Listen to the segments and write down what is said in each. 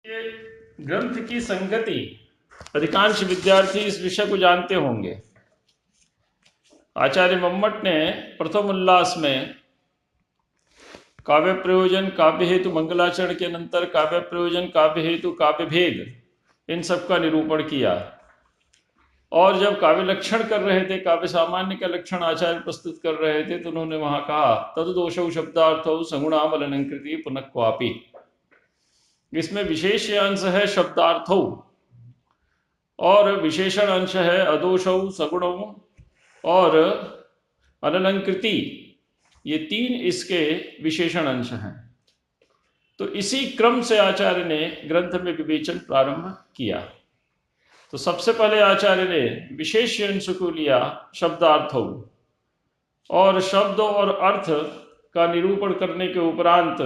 ये ग्रंथ की संगति, अधिकांश विद्यार्थी इस विषय को जानते होंगे। आचार्य मम्मट ने प्रथम उल्लास में काव्य प्रयोजन, काव्य हेतु, मंगलाचरण के अनंतर काव्य प्रयोजन, काव्य हेतु, काव्य भेद, इन सब का निरूपण किया। और जब काव्य लक्षण कर रहे थे, काव्य सामान्य का लक्षण आचार्य प्रस्तुत कर रहे थे, तो उन्होंने वहां कहा तद दोषौ शब्दार्थौ सगुणामलंकृति पुनः क्वापि। इसमें विशेष अंश है शब्दार्थौ और विशेषण अंश है अदोषौ, सगुणौ और अनलंकृति। ये तीन इसके विशेषण अंश हैं। तो इसी क्रम से आचार्य ने ग्रंथ में विवेचन प्रारंभ किया। तो सबसे पहले आचार्य ने विशेष अंश को लिया शब्दार्थौ, और शब्द और अर्थ का निरूपण करने के उपरांत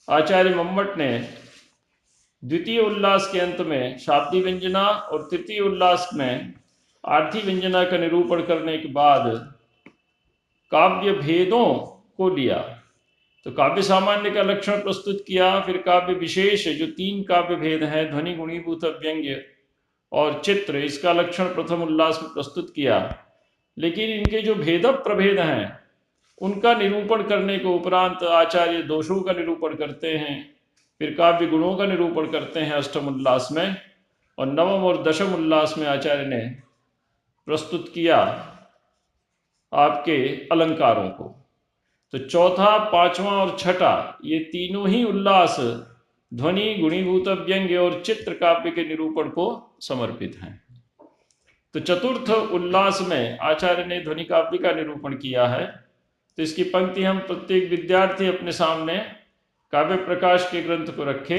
आचार्य मम्मट ने द्वितीय उल्लास के अंत में शाब्दी व्यंजना और तृतीय उल्लास में आर्थी व्यंजना का निरूपण करने के बाद काव्य भेदों को लिया। तो काव्य सामान्य का लक्षण प्रस्तुत किया, फिर काव्य विशेष जो तीन काव्य भेद हैं, ध्वनि, गुणीभूत, व्यंग्य और चित्र, इसका लक्षण प्रथम उल्लास में प्रस्तुत किया। लेकिन इनके जो भेद प्रभेद हैं उनका निरूपण करने के उपरांत आचार्य दोषों का निरूपण करते हैं, फिर काव्य गुणों का निरूपण करते हैं अष्टम उल्लास में, और नवम और दशम उल्लास में आचार्य ने प्रस्तुत किया आपके अलंकारों को। तो चौथा, पांचवा और छठा ये तीनों ही उल्लास ध्वनि, गुणीभूत, व्यंग्य और चित्र काव्य के निरूपण को समर्पित हैं। तो चतुर्थ उल्लास में आचार्य ने ध्वनि काव्य का निरूपण किया है। तो इसकी पंक्ति हम प्रत्येक विद्यार्थी अपने सामने काव्य प्रकाश के ग्रंथ को रखे,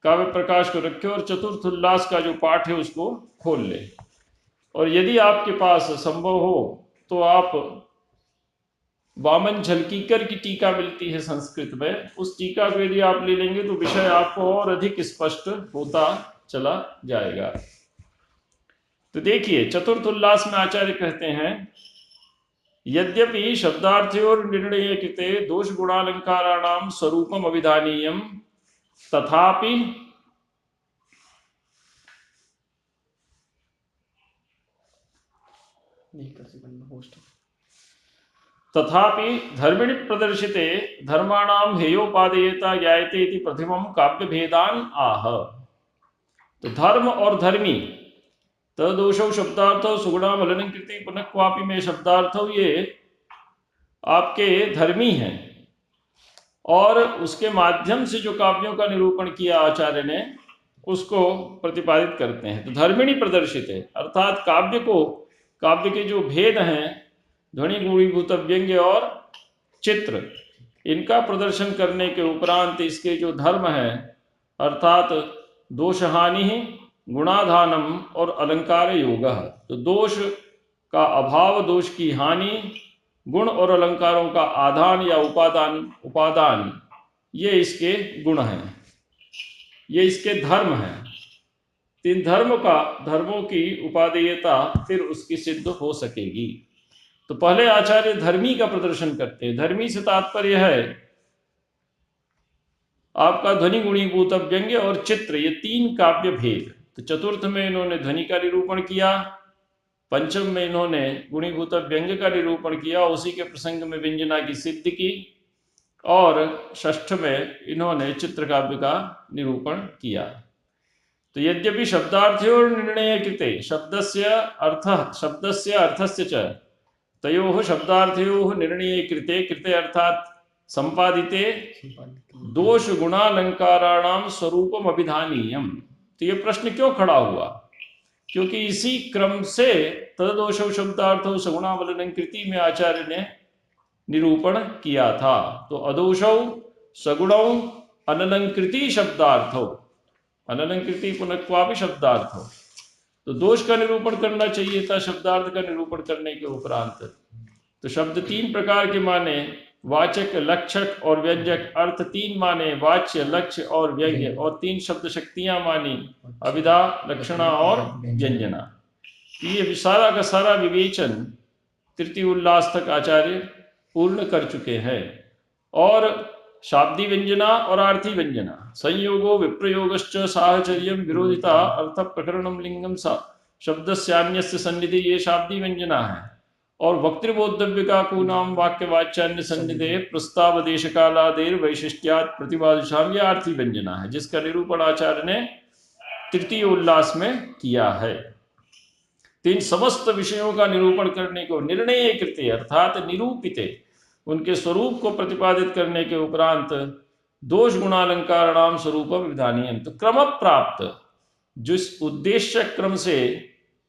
काव्य प्रकाश को रखे और चतुर्थ उल्लास का जो पाठ है उसको खोल ले। और यदि आपके पास संभव हो तो आप वामन झलकीकर की टीका मिलती है संस्कृत में, उस टीका को यदि आप ले लेंगे तो विषय आपको और अधिक स्पष्ट होता चला जाएगा। तो देखिए, चतुर्थ उल्लास में आचार्य कहते हैं यद्यपि शब्दार्थयोर निर्णय कृते दोष गुणालंकाराणाम स्वरूपम अभिधानीयम तथापि धर्मिणि प्रदर्शिते धर्माणाम हेयोपादेयता ज्ञायते इति प्रथमम काव्य भेदान आह। तो धर्म और धर्मी, तदोषौ शब्दार्थौ सुगुणाम अलंकृति पुनः क्वापि में शब्दार्थौ ये आपके धर्मी हैं, और उसके माध्यम से जो काव्यों का निरूपण किया आचार्य ने उसको प्रतिपादित करते हैं। तो धर्मिणी प्रदर्शित है, अर्थात काव्य के जो भेद हैं, ध्वनि, गुणीभूत, व्यंग्य और चित्र, इनका प्रदर्शन करने के उपरांत इसके जो धर्म है, अर्थात दोषहानि, गुणाधानम और अलंकार योग। तो दोष का अभाव, दोष की हानि, गुण और अलंकारों का आधान या उपादान, ये इसके गुण हैं, ये इसके धर्म हैं। तीन धर्मों की उपादेयता फिर उसकी सिद्ध हो सकेगी। तो पहले आचार्य धर्मी का प्रदर्शन करते हैं। धर्मी से तात्पर्य है आपका ध्वनि, गुणीभूत, व्यंग्य और चित्र, ये तीन काव्य भेद। तो चतुर्थ में इन्होंने ध्वनि का निरूपण किया, पंचम में इन्होंने गुणीभूत व्यंग्य का निरूपण किया, उसी के प्रसंग में व्यंजना की सिद्धि की, और षष्ठ में इन्होंने चित्र काव्य का निरूपण किया। तो यद्यपि शब्दार्थयोर निर्णय कृते शब्दस्य अर्थस्य च तयोः शब्दार्थयोः निर्णय कृते, कृते अर्थात संपादिते, दोष गुणालंकाराणाम स्वरूपम अभिधानीयम। तो ये प्रश्न क्यों खड़ा हुआ? क्योंकि इसी क्रम से तदोषौ शब्दार्थौ सगुणावलंकृति में आचार्य ने निरूपण किया था। तो अदोषौ, सगुणौ, अनलंकृति शब्दार्थौ, अनलंकृति पुनः क्वापि शब्दार्थौ। तो दोष का निरूपण करना चाहिए था शब्दार्थ का निरूपण करने के उपरांत। तो शब्द तीन प्रकार के माने, वाचक, लक्षक और व्यंजक। अर्थ तीन माने, वाच्य, लक्ष्य और व्यंग्य, और तीन शब्द शक्तियां मानी, अभिधा, लक्षणा और व्यंजना। ये सारा का सारा विवेचन तृतीय उल्लास तक आचार्य पूर्ण कर चुके हैं। और शाब्दी व्यंजना और आर्थी व्यंजना। संयोगो विप्रयोगश्च साहचर्यम विरोधिता अर्थ प्रकरणम लिंगम शब्दस्यान्यस्य सन्निधि, ये शाब्दी व्यंजना है। और वक्तृबोद्धव्य का नाम वाक्य वाच्यान्य सन्निधे प्रस्ताव देश कालादेर वैशिष्ट्यात् प्रतिपादिशाम, ये आर्थी व्यंजना है, जिसका निरूपण आचार्य ने तृतीय उल्लास में किया है। तीन समस्त विषयों का निरूपण करने को निर्णय कृत्य अर्थात निरूपिते, उनके स्वरूप को प्रतिपादित करने के उपरांत दोष गुणालंकारणाम स्वरूपम विधानीयम, तो क्रम प्राप्त जिस उद्देश्य क्रम से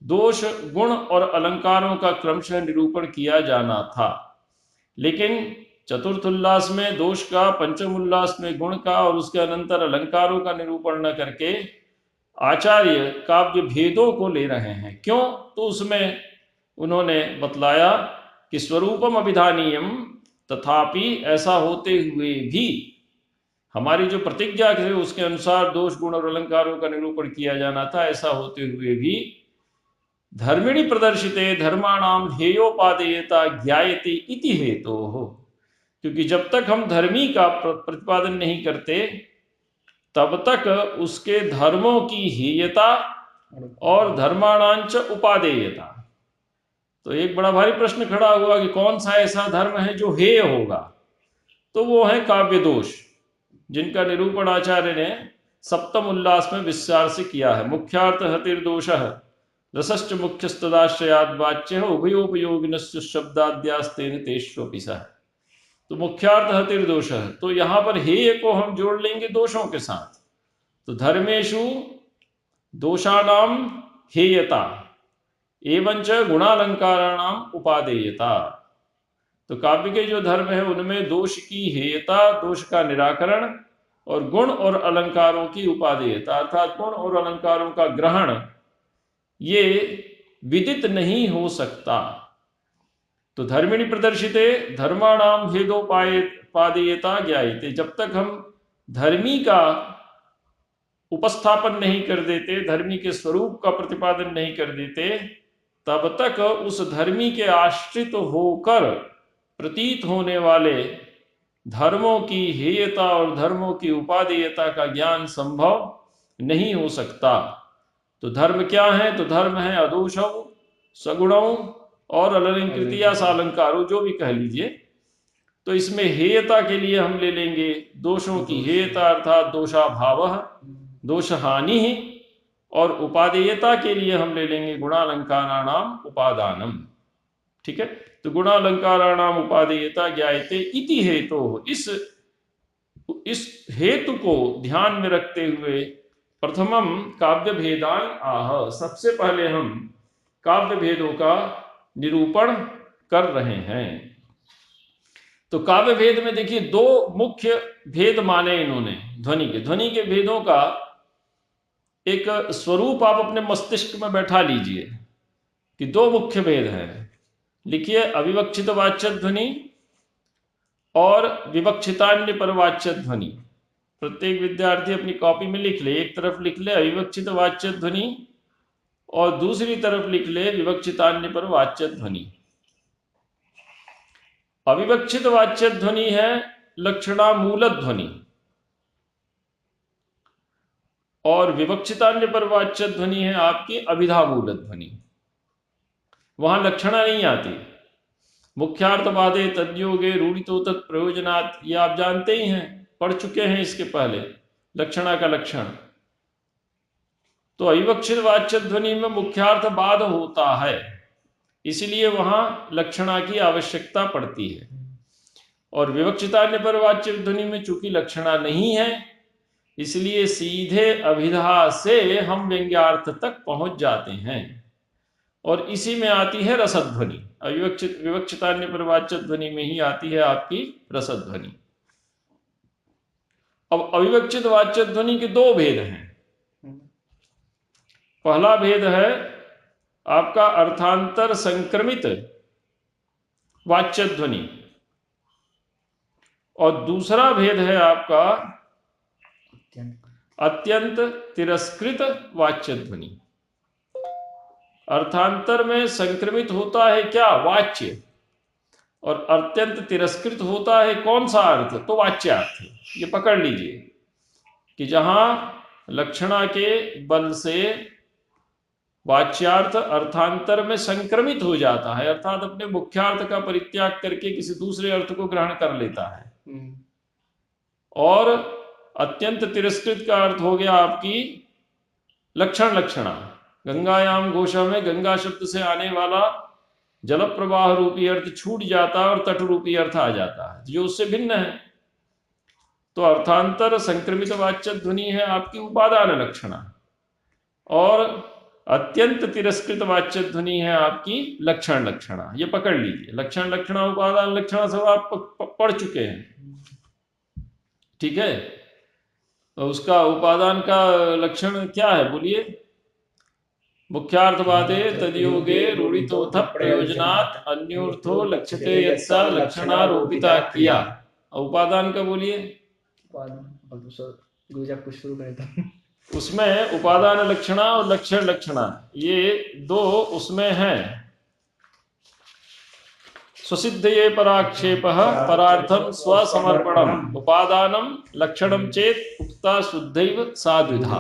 दोष गुण और अलंकारों का क्रमशः निरूपण किया जाना था, लेकिन चतुर्थ उल्लास में दोष का, पंचम उल्लास में गुण का और उसके अनंतर अलंकारों का निरूपण न करके आचार्य काव्य भेदों को ले रहे हैं। क्यों? तो उसमें उन्होंने बतलाया कि स्वरूपम अभिधानीयम, तथापि ऐसा होते हुए भी हमारी जो प्रतिज्ञा है उसके अनुसार दोष गुण और अलंकारों का निरूपण किया जाना था, ऐसा होते हुए भी धर्मिणी प्रदर्शिते धर्माणाम हेयोपादेयता ज्ञायते इति हेतु हो, क्योंकि जब तक हम धर्मी का प्रतिपादन नहीं करते तब तक उसके धर्मों की हेयता और धर्माणांच उपादेयता। तो एक बड़ा भारी प्रश्न खड़ा हुआ कि कौन सा ऐसा धर्म है जो हेय होगा, तो वो है काव्य दोष, जिनका निरूपण आचार्य ने सप्तम उल्लास में विस्तार से किया है। मुख्यार्थ हतिर्दोषः रसश्च मुख्यस्तदाश्रयाद वाच्य उभयोपयोगिनस्य शब्दाद्यास्तेन तेष्वपि सः। तो मुख्यार्थ हतिर्दोष है, तो यहां पर हेय को हम जोड़ लेंगे दोषों के साथ। तो धर्मेषु दोषाणाम हेयता एवंच गुणालंकाराणाम उपादेयता, तो काव्य के जो धर्म है उनमें दोष की हेयता, दोष का निराकरण और गुण और अलंकारों की उपादेयता अर्थात गुण और अलंकारों का ग्रहण, ये विदित नहीं हो सकता। तो धर्मिणी प्रदर्शिते धर्माणाम भेदोपादेयता ज्ञायते, जब तक हम धर्मी का उपस्थापन नहीं कर देते, धर्मी के स्वरूप का प्रतिपादन नहीं कर देते, तब तक उस धर्मी के आश्रित होकर प्रतीत होने वाले धर्मों की हेयता और धर्मों की उपादेयता का ज्ञान संभव नहीं हो सकता। तो धर्म क्या है? तो धर्म है अदोषौ सगुणौ और अलंकृतिया सालंकारो, जो भी कह लीजिए। तो इसमें हेयता के लिए हम ले लेंगे दोषों की हेयता अर्थात दोषाभाव, दोष हानि, और उपादेयता के लिए हम ले लेंगे गुणालंकाराणाम उपादानम। ठीक है, तो गुणालंकाराणाम उपादेयता ज्ञायते इति हेतु, इस हेतु को ध्यान में रखते हुए प्रथमम काव्य भेदान आह, सबसे पहले हम काव्य भेदों का निरूपण कर रहे हैं। तो काव्य भेद में देखिए दो मुख्य भेद माने इन्होंने ध्वनि के भेदों का एक स्वरूप आप अपने मस्तिष्क में बैठा लीजिए कि दो मुख्य भेद हैं। लिखिए अविवक्षित वाच्य ध्वनि और विवक्षितान्य पर वाच्य ध्वनि। प्रत्येक विद्यार्थी अपनी कॉपी में लिख ले, एक तरफ लिख ले अविवक्षित वाच्य ध्वनि और दूसरी तरफ लिख ले विवक्षितान्य पर वाच्य ध्वनि। अविवक्षित वाच्य ध्वनि है लक्षणामूल ध्वनि और विवक्षितान्य पर वाच्य ध्वनि है आपकी अभिधामूल ध्वनि। वहां लक्षणा नहीं आती। मुख्यार्थवादे तद्योगे रूढ़ितो तत् प्रयोजनात्, ये आप जानते ही हैं, पढ़ चुके हैं इसके पहले, लक्षणा का लक्षण। तो अविवक्षित वाच्य ध्वनि में मुख्यार्थवाद होता है, इसलिए वहां लक्षणा की आवश्यकता पड़ती है। और विवक्षितान्य पर वाच्य ध्वनि में चूंकि लक्षणा नहीं है, इसलिए सीधे अभिधा से हम व्यंग्यार्थ तक पहुंच जाते हैं और इसी में आती है रसध्वनि। विवक्षितान्य पर वाच्य ध्वनि में ही आती है आपकी रसध्वनि। अब अविवक्षित वाच्य ध्वनि के दो भेद हैं। पहला भेद है आपका अर्थांतर संक्रमित वाच्य ध्वनि और दूसरा भेद है आपका अत्यंत तिरस्कृत वाच्य ध्वनि। अर्थांतर में संक्रमित होता है क्या? वाच्य। और अत्यंत तिरस्कृत होता है कौन सा अर्थ, तो वाच्यार्थ। ये पकड़ लीजिए कि जहां लक्षणा के बल से वाच्यार्थ अर्थांतर में संक्रमित हो जाता है, अर्थात अपने मुख्यार्थ का परित्याग करके किसी दूसरे अर्थ को ग्रहण कर लेता है। और अत्यंत तिरस्कृत का अर्थ हो गया आपकी लक्षण लक्षणा। गंगायाम घोषा में गंगा शब्द से आने वाला जल प्रवाह रूपी अर्थ छूट जाता है और तट रूपी अर्थ आ जाता है जो उससे भिन्न है। तो अर्थांतर संक्रमित वाच्य ध्वनि है आपकी उपादान लक्षणा, और अत्यंत तिरस्कृत वाच्य ध्वनि है आपकी लक्षण लक्षणा। ये पकड़ लीजिए, लक्षण लक्षणा उपादान लक्षणा सब आप पढ़ चुके हैं, ठीक है। तो उसका उपादान का लक्षण क्या है बोलिए? मुख्यार्थवादे तद्योगे रूढ़ितोऽथ प्रयोजनात् अन्योर्थो लक्ष्यते यत्सा लक्षणारोपिता किया। उपादान का बोलिए। उसमें उपादान लक्षणा और लक्षण लक्षणा ये दो उसमें है। स्वसिद्धये पराक्षेपः परार्थम स्वसमर्पणम उपादानम लक्षणम चेत उक्ता शुद्धैव साद्विधा।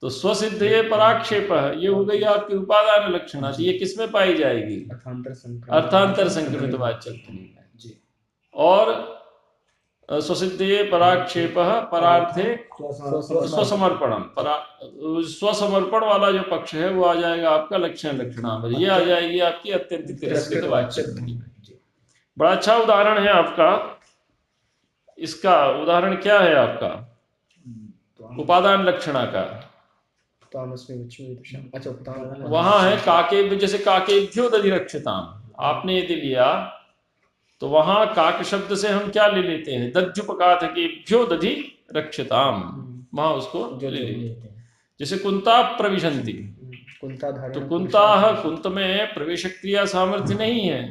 तो स्वसिद्धये पराक्षेप ये हो गई आपकी उपादान लक्षणा। ये किसमें पाई जाएगी? अर्थांतर संक्रमित वाच्य ध्वनि में। और स्वसिद्धये पराक्षेप परार्थे स्वसमर्पणम, स्वसमर्पण वाला जो पक्ष है वो आ जाएगा आपका लक्षण लक्षणा में। ये आ जाएगी आपकी अत्यंत तिरस्कृत वाच्य ध्वनि में। बड़ा अच्छा उदाहरण है आपका। इसका उदाहरण क्या है आपका उपादान लक्षणा का? वहां है काके, जैसे काकेभ्यो दधिरक्षताम आपने यदि लिया तो वहां काक शब्द से हम क्या ले लेते हैं? दध्युपकाथकेभ्यो दधि रक्षताम, वहां उसको ले लेते हैं। जैसे कुंता प्रविशन्ति, तो कुंता कुंत में प्रवेश क्रिया सामर्थ्य नहीं है,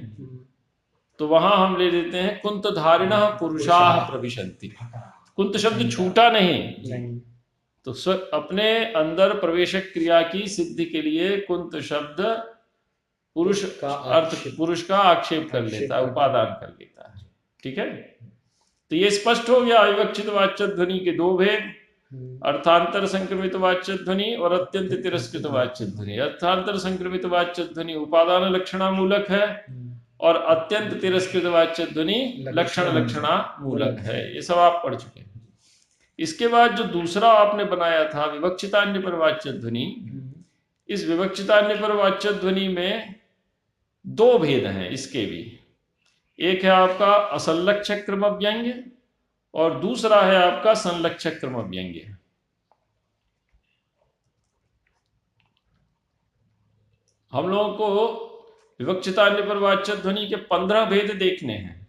तो वहां हम ले लेते हैं कुंत धारिणः पुरुषाः प्रविशन्ति। कुंत शब्द छूटा नहीं, तो अपने अंदर प्रवेश क्रिया की सिद्धि के लिए कुंत शब्द पुरुष का अर्थ, पुरुष का आक्षेप कर लेता है, उपादान कर लेता है, ठीक है। तो ये स्पष्ट हो गया अविवक्षित वाच्य ध्वनि के दो भेद, अर्थांतर संक्रमित वाच्य ध्वनि और अत्यंत तिरस्कृत वाच्य ध्वनि। अर्थांतर संक्रमित वाच्य ध्वनि उपादान लक्षणा मूलक है और अत्यंत तिरस्कृत वाच्य ध्वनि लक्षण लक्षणा मूलक है। ये सब आप पढ़ चुके हैं। इसके बाद जो दूसरा आपने बनाया था विवक्षितान्य पर वाच्य ध्वनि, इस विवक्षितान्य पर वाच्य ध्वनि में दो भेद हैं इसके भी। एक है आपका असंलक्षक क्रम व्यंग्य और दूसरा है आपका संलक्षक क्रम व्यंग्य। हम लोगों को विवक्षितान्य पर वाच्य ध्वनि के 15 भेद देखने हैं।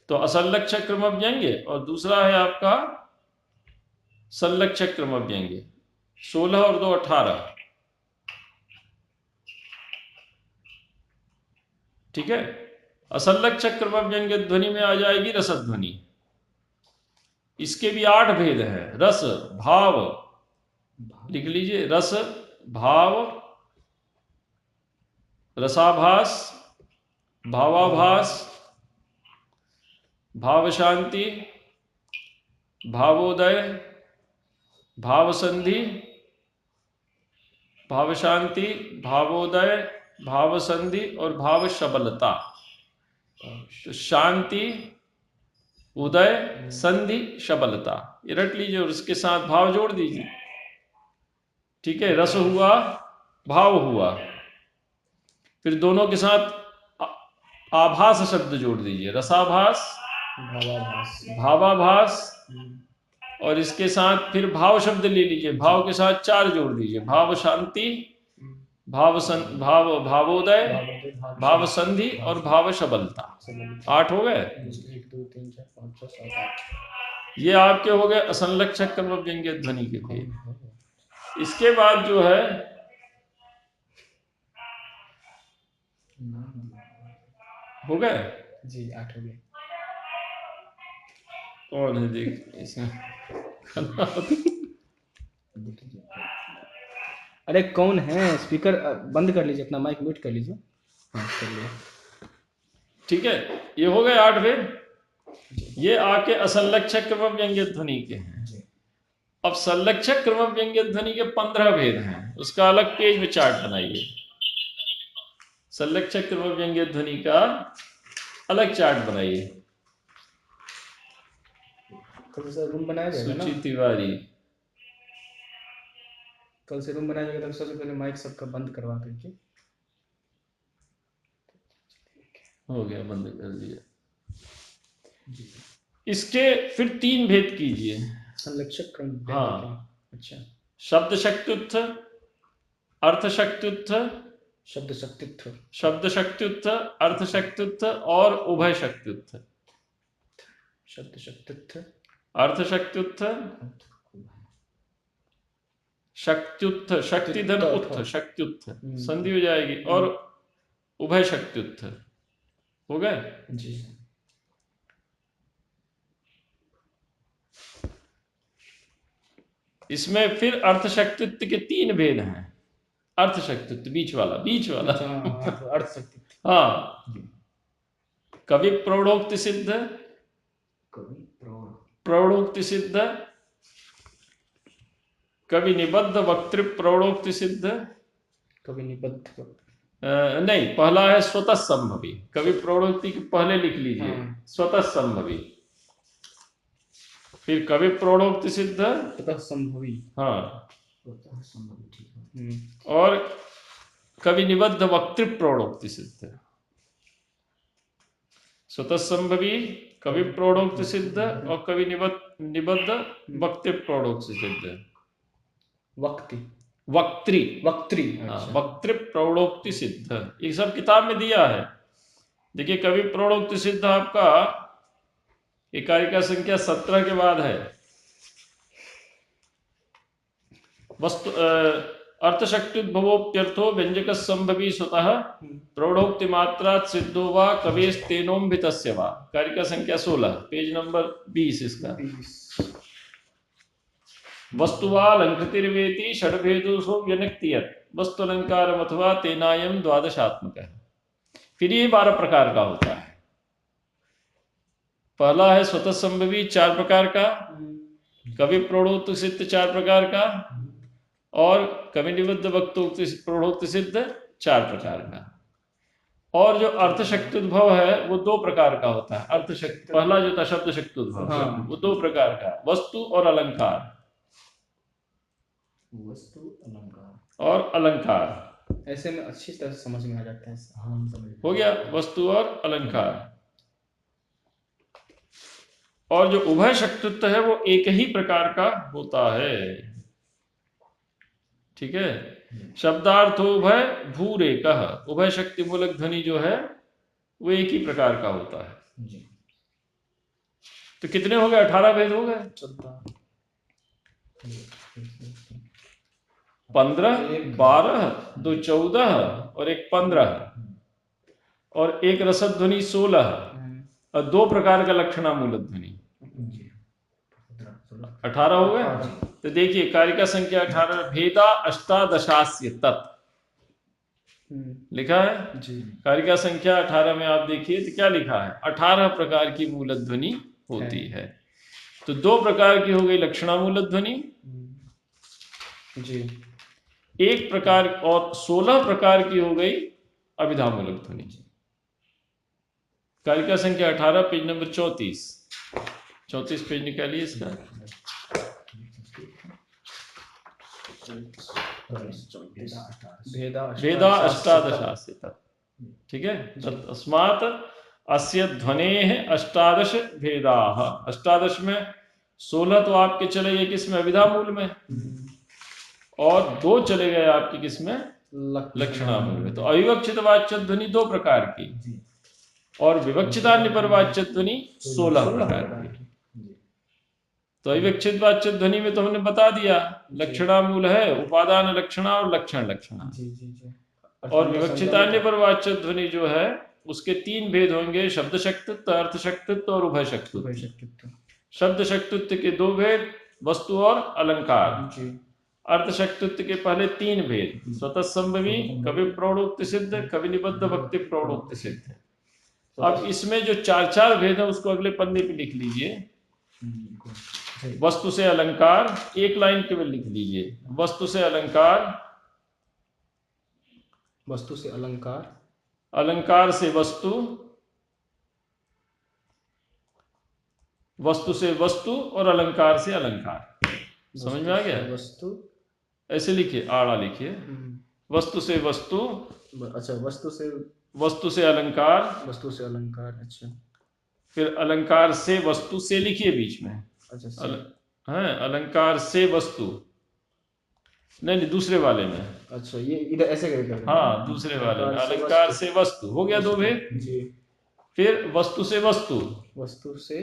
तो असंलक्षक क्रम व्यंग्य और दूसरा है आपका संलक्षक क्रम व्यंग्य। 16 और 2 18, ठीक है। असंलक्षक क्रम व्यंग्य ध्वनि में आ जाएगी रसध्वनि। इसके भी 8 भेद हैं। रस भाव, लिख लीजिए, रस भाव, रसाभास, भावाभास, भाव शांति, भावोदय, भाव संधि, भाव शांति, भावोदय, भाव संधि और भाव शबलता। तो शांति, उदय, संधि, शबलता ये रट लीजिए और इसके साथ भाव जोड़ दीजिए, ठीक है। रस हुआ, भाव हुआ, फिर दोनों के साथ आभास शब्द जोड़ दीजिए, रसाभास, भावाभास, और इसके साथ फिर भाव शब्द ले लीजिए, भाव के साथ 4 जोड़ दीजिए, भाव शांति, भावोदय, भाव संधि और भाव शबलता। 8 हो गए। 1 2 3 4 5 6 7 8। ये आपके हो गए असंलक्षक क्रम व्यंग्य ध्वनि के भेद। इसके बाद जो है हो गए जी, 8 हो गए। कौन है देख इसमें? अरे कौन है? स्पीकर बंद कर लीजिए, अपना माइक म्यूट कर लीजिए। हाँ, कर लिया। ठीक है, ये हो गए 8 भेद। ये आके असंलक्षक क्रम व्यंग्य ध्वनि के हैं। अब संलक्षक क्रम व्यंग्य ध्वनि के 15 भेद हैं, उसका अलग पेज में चार्ट बनाइए। संलक्षक क्रम व्यंग्य ध्वनि का अलग चार्ट बनाइए। कल से रूम बनाया जाएगा ना, सुची तिवारी। कल से रूम बनाया जाएगा तो सबसे पहले माइक सबका बंद करवा करके। हो गया, बंद कर दिया। इसके फिर 3 भेद कीजिए। संलक्षक क्रम व्यंग्य हाँ। के। अच्छा। शब्द शक्त्युत्थ, अर्थ शक्त्युत्थ, शब्द शक्तित्व, शब्द शक्त्युत्थ, अर्थ शक्त्युत्थ और उभय शक्त्युत्थ। शब्द शक्तित्व, अर्थ शक्त्युत्थ, शक्त्युत्थ, शक्तिधन उत्थ, शक्त्युत्थ संधि हो जाएगी, और उभय शक्त्युत्थ। हो गए जी। इसमें फिर अर्थ शक्तित्व के 3 भेद हैं। अर्थ शक्तित्व बीच वाला अर्थ शक्तित्व। हाँ। कवि प्रौढ़ोक्ति सिद्ध, प्रौढ़ोक्ति सिद्ध, कवि निबद्ध वक्तृ प्रौढ़ोक्ति सिद्ध, कवि निबद्ध नहीं, पहला है स्वतः संभवी। कवि प्रौढ़ोक्ति के पहले लिख लीजिए। हाँ। स्वतः संभवी, फिर कवि प्रौढ़ोक्ति सिद्ध, स्वतः संभवी। हाँ, और कवि निबद्ध वक्तृ प्रौढ़ोक्ति सिद्ध। स्वतः संभवी, कवि प्रौढ़ोक्ति सिद्ध और कवि निबद्ध वक्तृ प्रौढ़ोक्ति सिद्ध। वक्ति, वक्त्री, वक्त्री, वक्तृ प्रौढ़ोक्ति सिद्ध, ये सब किताब में दिया है। देखिए, कवि प्रौढ़ोक्ति सिद्ध आपका ये कारिका संख्या 17 के बाद है। वस्तु अर्थशक्त्युद्भवोप्यर्थो व्यंजक संभवी स्वतः प्रौढ़ोक्ति मात्रा सिद्धो वा कवेस्तेनोम्भितस्य वा। कारिका संख्या 16, पेज नंबर 20 इसका। वस्तुवा लंघतिर्वेति षड्भेदोषो व्यनक्तियत् वस्तु अलंकारम अथवा तेनायम द्वादशात्मकः। फिर ये 12 प्रकार का होता है। पहला है स्वतः संभवी 4 प्रकार का, कवि प्रौढ़ोक्ति सिद्ध 4 प्रकार का, और कवि निबद्ध वक्तोक्ति प्रौढ़ोक्ति सिद्ध 4 प्रकार का। और जो अर्थ शक्त्युद्भव है वो 2 प्रकार का होता है। अर्थ शक्ति पहला जो था शब्द शक्त्युद्भव, वो 2 प्रकार का, वस्तु और अलंकार। वस्तु अलंकार और अलंकार ऐसे में अच्छी तरह से समझ में आ जाता है। हाँ, हो गया, वस्तु और अलंकार। और जो उभय शक्त्युत्व है वो एक ही प्रकार का होता है। ठीक है, शब्दार्थ उभय भूरेकः, उभय शक्ति मूलक ध्वनि जो है वो एक ही प्रकार का होता है जी। तो कितने हो गए? 18 भेद हो गए। 15, 12, 2 14 और एक 15 और एक रसद ध्वनि 16 और 2 प्रकार का लक्षणा मूलक ध्वनि 18 हो गए। तो देखिए, कारिका संख्या 18, भेदा अष्टादशास्य तत् लिखा है जी। कारिका संख्या 18 में आप देखिए तो क्या लिखा है? 18 प्रकार की मूलक ध्वनि होती है। तो 2 प्रकार की हो गई लक्षणा मूलक ध्वनि जी, 1 प्रकार और 16 प्रकार की हो गई अभिधा मूलक ध्वनि। कारिका संख्या 18, पेज नंबर 34 पेज निकालिए इसका। भेदा अष्टादशास्य तत्। ठीक है, तस्मात् अस्य ध्वनेः अष्टादश भेदाः। अष्टादश में 16 तो आपके चले गए किसमें? अभिधा मूल में, और 2 चले गए आपके किसमें? लक्षणा मूल में। तो अविवक्षित वाच्य ध्वनि 2 प्रकार की और विवक्षितान्य पर वाच्य ध्वनि 16 प्रकार की। तो अविवक्षित वाच्य ध्वनि में तो हमने बता दिया, लक्षणा मूल है, उपादान लक्षणा और लक्षण लक्षणा। और विवक्षितान्य पर वाच्य ध्वनि जो है उसके 3 भेद होंगे, शब्द शक्तित्व, अर्थ शक्तित्व और उभय शक्तित्व। शब्द शक्तित्व के 2 भेद, वस्तु और अलंकार। अर्थ शक्तित्व के पहले 3 भेद, स्वतः संभवी, कवि प्रौढ़ोक्ति सिद्ध, कवि निबद्ध वक्ति प्रौढ़ोक्ति सिद्ध। अब इसमें जो चार चार भेद है उसको अगले पन्ने पे लिख लीजिए। वस्तु से अलंकार, एक लाइन केवल लिख लीजिए, वस्तु से अलंकार, वस्तु से अलंकार, अलंकार से वस्तु, वस्तु से वस्तु और अलंकार से अलंकार। समझ में आ गया? वस्तु ऐसे लिखिए, आड़ा लिखिए, वस्तु से वस्तु, अच्छा वस्तु से अलंकार, वस्तु से अलंकार, अच्छा फिर अलंकार से वस्तु से लिखिए बीच में, अच्छा है अलंकार से वस्तु, नहीं दूसरे वाले में, अच्छा ये इधर ऐसे करके, हाँ दूसरे वाले में अलंकार से वस्तु हो गया, दो भेद जी। फिर वस्तु से वस्तु, वस्तु से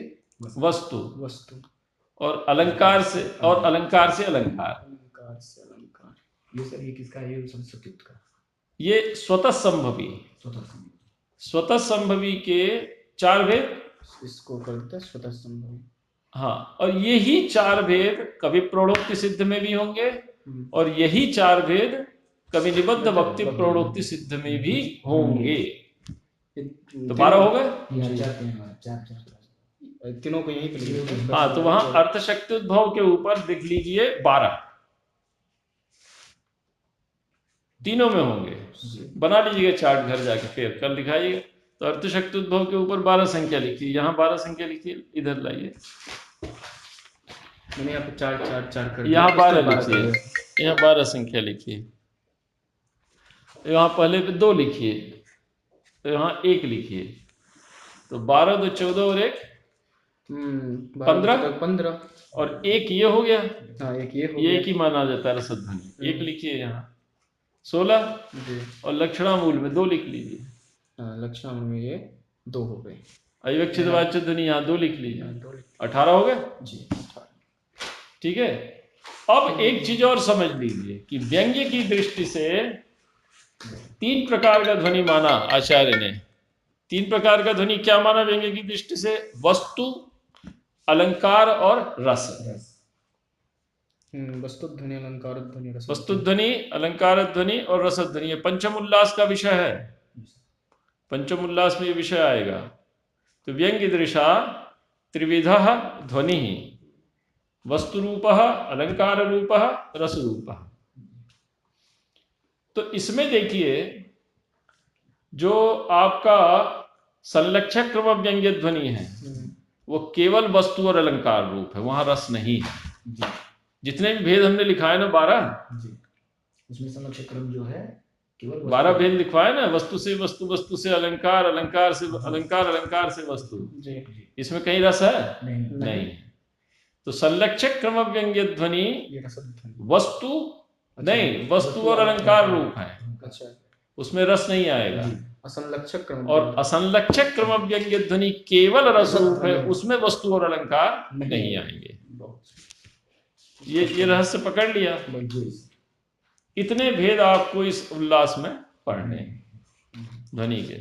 वस्तु वस्तु और अलंकार से, और अलंकार से अलंकार, अलंकार से अलंकार। ये सर ये किसका है? ये संस्कृत का, ये स्वतः संभवी, स्वतः संभवी के चार भेद, इसको कर देते हैं स्वतः संभवी। हाँ, और यही चार भेद कभी प्रणोक्ति सिद्ध में भी होंगे और यही चार भेद कभी निबद्ध भक्ति प्रणोक्ति सिद्ध में भी होंगे। तो 12 हो गए, तीनों को यही पे लिखिए। हाँ, तो वहां अर्थ शक्ति उद्भव के ऊपर लिख लीजिए 12, तीनों में होंगे। बना लीजिएगा चार्ट घर जाके, फिर कल दिखाइएगा। तो अर्थ शक्ति उद्भव के ऊपर 12 संख्या लिखिए, यहाँ 12 संख्या लिखिए, इधर लाइए, मैंने यहाँ पे चार कर, यहाँ 12 लिखिए, यहाँ 12 संख्या लिखिए, यहाँ पहले पे 2 लिखिए, तो यहाँ 1 लिखिए, तो 12 2 14 और 1 15 और 1 ये हो गया। हाँ, ये एक ही माना जाता है रसध्वनि। 1 लिखिए यहाँ 16 और लक्षणा मूल में 2 लिख लीजिए। हाँ, लक्षणा मूल में ये 2 हो गए। अविवक्षित वाच्य ध्वनि यहाँ 2 लिख लीजिए, 18 हो गए जी। ठीक है। अब एक चीज और समझ लीजिए कि व्यंग्य की दृष्टि से 3 प्रकार का ध्वनि माना आचार्य ने। 3 प्रकार का ध्वनि क्या माना व्यंग्य की दृष्टि से? वस्तु, अलंकार और रस। वस्तु ध्वनि, अलंकार ध्वनि, रस। वस्तु ध्वनि, अलंकार ध्वनि और रस ध्वनि, ये पंचम उल्लास का विषय है। पंचम उल्लास में ये विषय आएगा। तो व्यंग्य दृशा त्रिविधा ध्वनि, वस्तु रूप, अलंकार रूप, रस रूप। तो इसमें देखिए, जो आपका संलक्षक क्रम व्यंग्य ध्वनि है वो केवल वस्तु और अलंकार रूप है, वहां रस नहीं है। जितने भी भेद हमने लिखा है ना 12, उसमें संलक्षक क्रम जो है केवल 12 भेद लिखवाए ना, वस्तु से वस्तु, वस्तु से अलंकार, अलंकार से अलंकार, अलंकार से वस्तु, इसमें कहीं रस है? नहीं। तो संलक्षक क्रम व्यंग्य ध्वनि वस्तु नहीं, वस्तु और अलंकार रूप है, अच्छा, उसमें रस नहीं आएगा। असंलक्षक क्रम और असंलक्षक क्रम व्यंग्य ध्वनि केवल रस रूप है, उसमें वस्तु और अलंकार नहीं आएंगे। ये रहस्य पकड़ लिया। इतने भेद आपको इस उल्लास में पढ़ने ध्वनि के।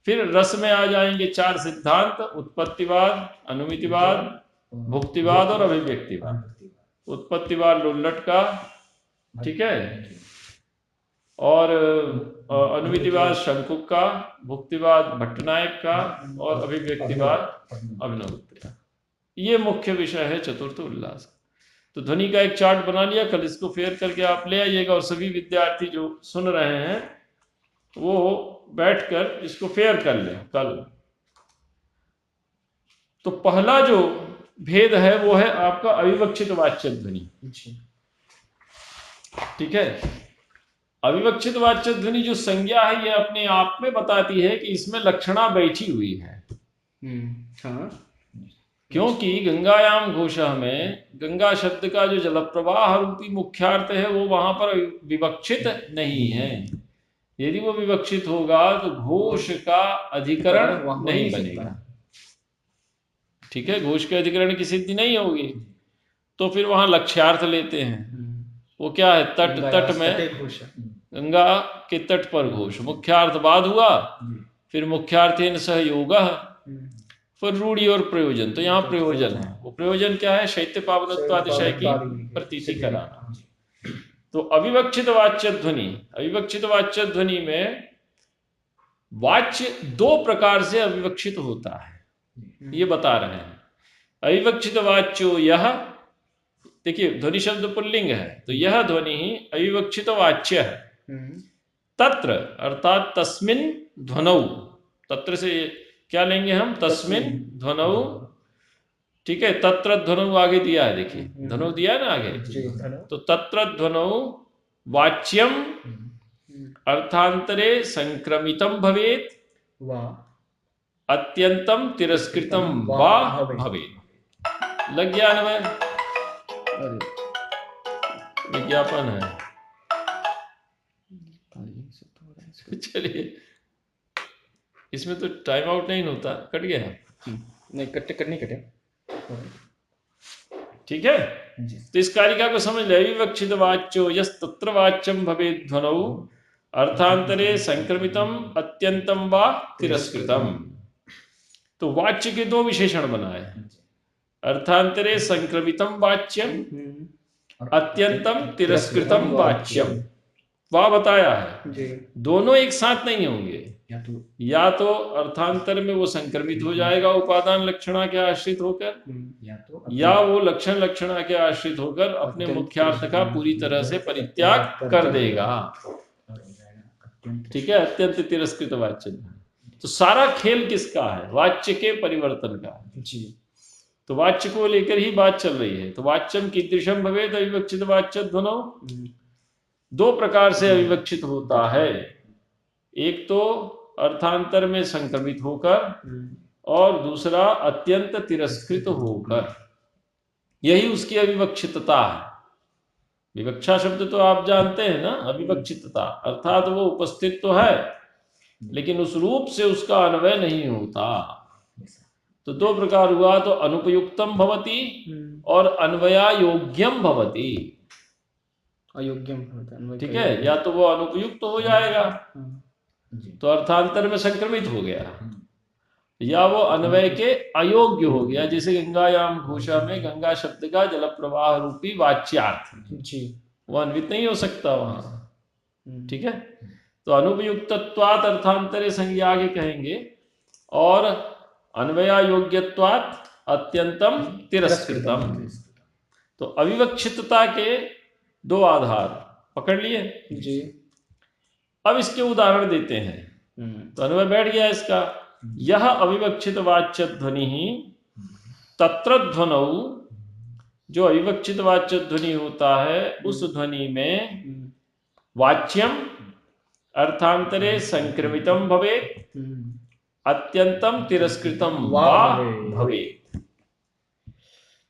फिर रस में आ जाएंगे 4 सिद्धांत: उत्पत्तिवाद, अनुमितिवाद, भुक्तिवाद और अभिव्यक्तिवाद। उत्पत्तिवाद लोल्लट का, ठीक है, और अनुमितिवाद शंकुक का, भुक्तिवाद भट्टनायक का और अभिव्यक्तिवाद अभिनवगुप्त का। ये मुख्य विषय है चतुर्थ उल्लास। तो ध्वनि का एक चार्ट बना लिया, कल इसको फेयर करके आप ले आइएगा और सभी विद्यार्थी जो सुन रहे हैं वो बैठकर इसको फेयर कर लें कल। तो पहला जो भेद है वो है आपका अविवक्षित वाच्य ध्वनि, ठीक है। अविवक्षित वाच्य ध्वनि जो संज्ञा है ये अपने आप में बताती है कि इसमें लक्षणा बैठी हुई है। हाँ, क्योंकि गंगायाम घोषः में गंगा शब्द का जो जलप्रवाह रूपी मुख्यार्थ है वो वहां पर विवक्षित नहीं है। यदि वो विवक्षित होगा तो घोष का अधिकरण नहीं बनेगा, ठीक है। घोष के अधिकरण की सिद्धि नहीं होगी, तो फिर वहां लक्ष्यार्थ लेते हैं। वो क्या है? तट, तट में गंगा के तट पर घोष, मुख्यार्थ बाद हुआ, फिर मुख्यार्थेन सहयोगः, फिर रूढ़ी और प्रयोजन। तो यहाँ प्रयोजन है, वो प्रयोजन क्या है? शैत्य पावनत्वातिशय की प्रतीति कराना। तो अविवक्षित वाच्य ध्वनि, अविवक्षित वाच्य ध्वनि में वाच्य दो प्रकार से अविवक्षित होता है, ये बता रहे हैं। अविवक्षित वाच्यो यह, देखिए ध्वनि शब्द पुल्लिंग है, तो यह ध्वनि ही अविवक्षित वाच्य है। तत्र अर्थात तस्मिन ध्वनौ, तत्र से क्या लेंगे हम, तस्मिन ध्वनौ, ठीक है। तत्र ध्वनौ आगे दिया है, देखिए ध्वनौ दिया है ना आगे, तो तत्र ध्वनौ वाच्यम अर्थांतरे संक्रमितम भवेत वा अत्यंतम तिरस्कृतम वा भवेत। लग गया ना मैं, विज्ञापन है। चलिए, इसमें तो टाइम आउट नहीं होता, कट गया नहीं, कट नहीं कटे, ठीक है। तो इस कारिका को समझ ले, अविवक्षित वाच्यो यस तत्र वाच्यम भवेत् ध्वनौ अर्थांतरे संक्रमितम अत्यंतम वा तिरस्कृतम। तो वाच्य के दो विशेषण बनाए, अर्थांतरे संक्रमितम वाच्यम, अत्यंतम तिरस्कृतम वाच्यम। वह बताया है जी। दोनों एक साथ नहीं होंगे, या तो अर्थांतर में वो संक्रमित हो जाएगा उपादान लक्षणा के आश्रित होकर, या वो लक्षण लक्षणा के आश्रित होकर अपने मुख्यार्थ का पूरी तरह से परित्याग कर देगा, ठीक है। अत्यंत तिरस्कृत वाच्य, तो सारा खेल किसका है, वाच्य के परिवर्तन का जी। तो वाच्य को लेकर ही बात चल रही है। तो वाच्यम कीदृशम भवेत् अविवक्षित वाच्य ध्वनौ, दो प्रकार से अविवक्षित होता है, एक तो अर्थांतर में संक्रमित होकर और दूसरा अत्यंत तिरस्कृत होकर, यही उसकी अविवक्षितता है। विवक्षा शब्द तो आप जानते हैं ना, अविवक्षितता अर्थात वो उपस्थित तो है लेकिन उस रूप से उसका अन्वय नहीं होता। तो दो प्रकार हुआ, तो अनुपयुक्तम भवति और अन्वयायोग्यम भवति। अयोग्यम, ठीक है, या तो वो अनुपयुक्त हो जाएगा तो अर्थांतर में संक्रमित हो गया, या वो अन्वय के अयोग्य हो गया, जैसे गंगायाम घोषा में गंगा शब्द का जल प्रवाह रूपी वाच्यार्थ जी, वो अन्वित नहीं हो सकता वहां, ठीक है। तो अनुपयुक्तत्वात् अर्थांतरे संज्ञा आगे कहेंगे, और अन्वयायोग्यत्वात् अत्यंतम तिरस्कृतम। तो अविवक्षितता के दो आधार पकड़ लिए जी। अब इसके उदाहरण देते हैं, तो अन्वय बैठ गया इसका। यह अविवक्षित वाच्य ध्वनि ही तत्र ध्वनौ, जो अविवक्षित वाच्य ध्वनि होता है उस ध्वनि में वाच्यम अर्थांतरे संक्रमितम भवेत् अत्यंतम तिरस्कृतम वा भवेत्।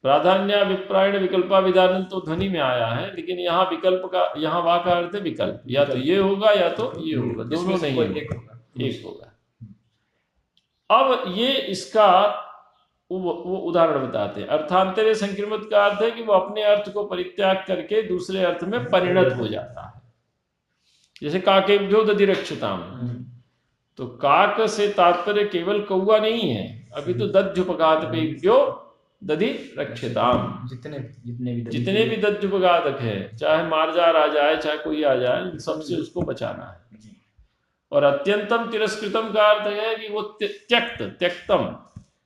प्राधान्य विप्रायण विकल्पा विधान तो ध्वनि में आया है, लेकिन यहाँ विकल्प का, यहाँ वा का अर्थ है विकल्प, या तो ये होगा या तो ये होगा, दोनों नहीं होगा, एक होगा। अब ये इसका वो उदाहरण बताते हैं। अर्थांतरे संक्रमित का अर्थ है कि वो अपने अर्थ को परित्याग करके दूसरे अर्थ में परिणत हो जाता है, जैसे काकेभ्यो दधिरक्षताम। तो काक से तात्पर्य केवल कौवा नहीं है, अभी तो दध्युपघातपेभ्यो दधि रक्षताम, जितने भी दध्युपघातक है, चाहे मार्जार आ जाए चाहे कोई आ जाए, सबसे उसको बचाना है। और अत्यंतम तिरस्कृतम का अर्थ है कि वो त्यक्तम,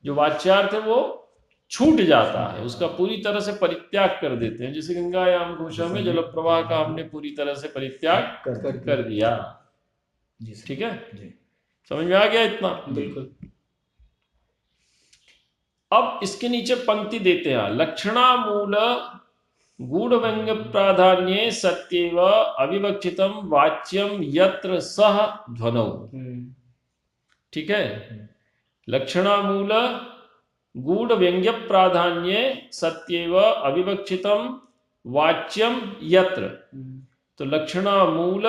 जो वाच्यार्थ है वो छूट जाता है, उसका पूरी तरह से परित्याग कर देते हैं, जैसे गंगायाम घोषा में जल प्रवाह का हमने पूरी तरह से परित्याग कर दिया, ठीक है। समझ में आ गया इतना? बिल्कुल। अब इसके नीचे पंक्ति देते हैं, लक्षणामूल गूढ़ व्यंग प्राधान्ये सत्येव अविवक्षितम वाच्यम यत्र सह ध्वनौ, ठीक है। लक्षणामूल गूढ़ व्यंग्य प्राधान्ये सत्येव अविवक्षितम वाच्यम यत्र, तो लक्षणामूल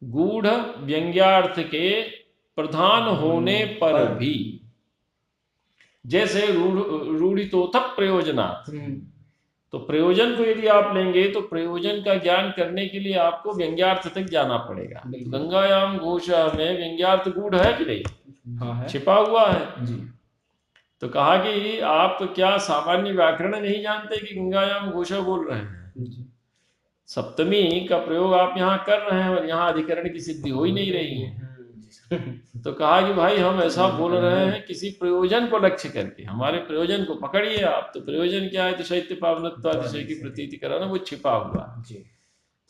गूढ़ व्यंग्यार्थ के प्रधान होने पर भी, जैसे रूढ़ितोथ प्रयोजनात्, तो प्रयोजन को यदि आप लेंगे तो प्रयोजन का ज्ञान करने के लिए आपको व्यंग्यार्थ तक जाना पड़ेगा। गंगायाम घोषा में व्यंग्यार्थ गूढ़ है कि नहीं? हाँ है, छिपा हुआ है जी। तो कहा कि आप क्या सामान्य व्याकरण नहीं जानते कि गंगायाम घोषा बोल रहे हैं? सप्तमी का प्रयोग आप यहाँ कर रहे हैं और यहाँ अधिकरण की सिद्धि हो ही नहीं रही है, तो कहा कि भाई हम ऐसा बोल रहे हैं किसी प्रयोजन को लक्ष्य करके, हमारे प्रयोजन को पकड़िए आप। तो प्रयोजन क्या है? तो शैत्य पावनत्वातिशय की प्रतीति कराना, वो छिपा हुआ है। जी।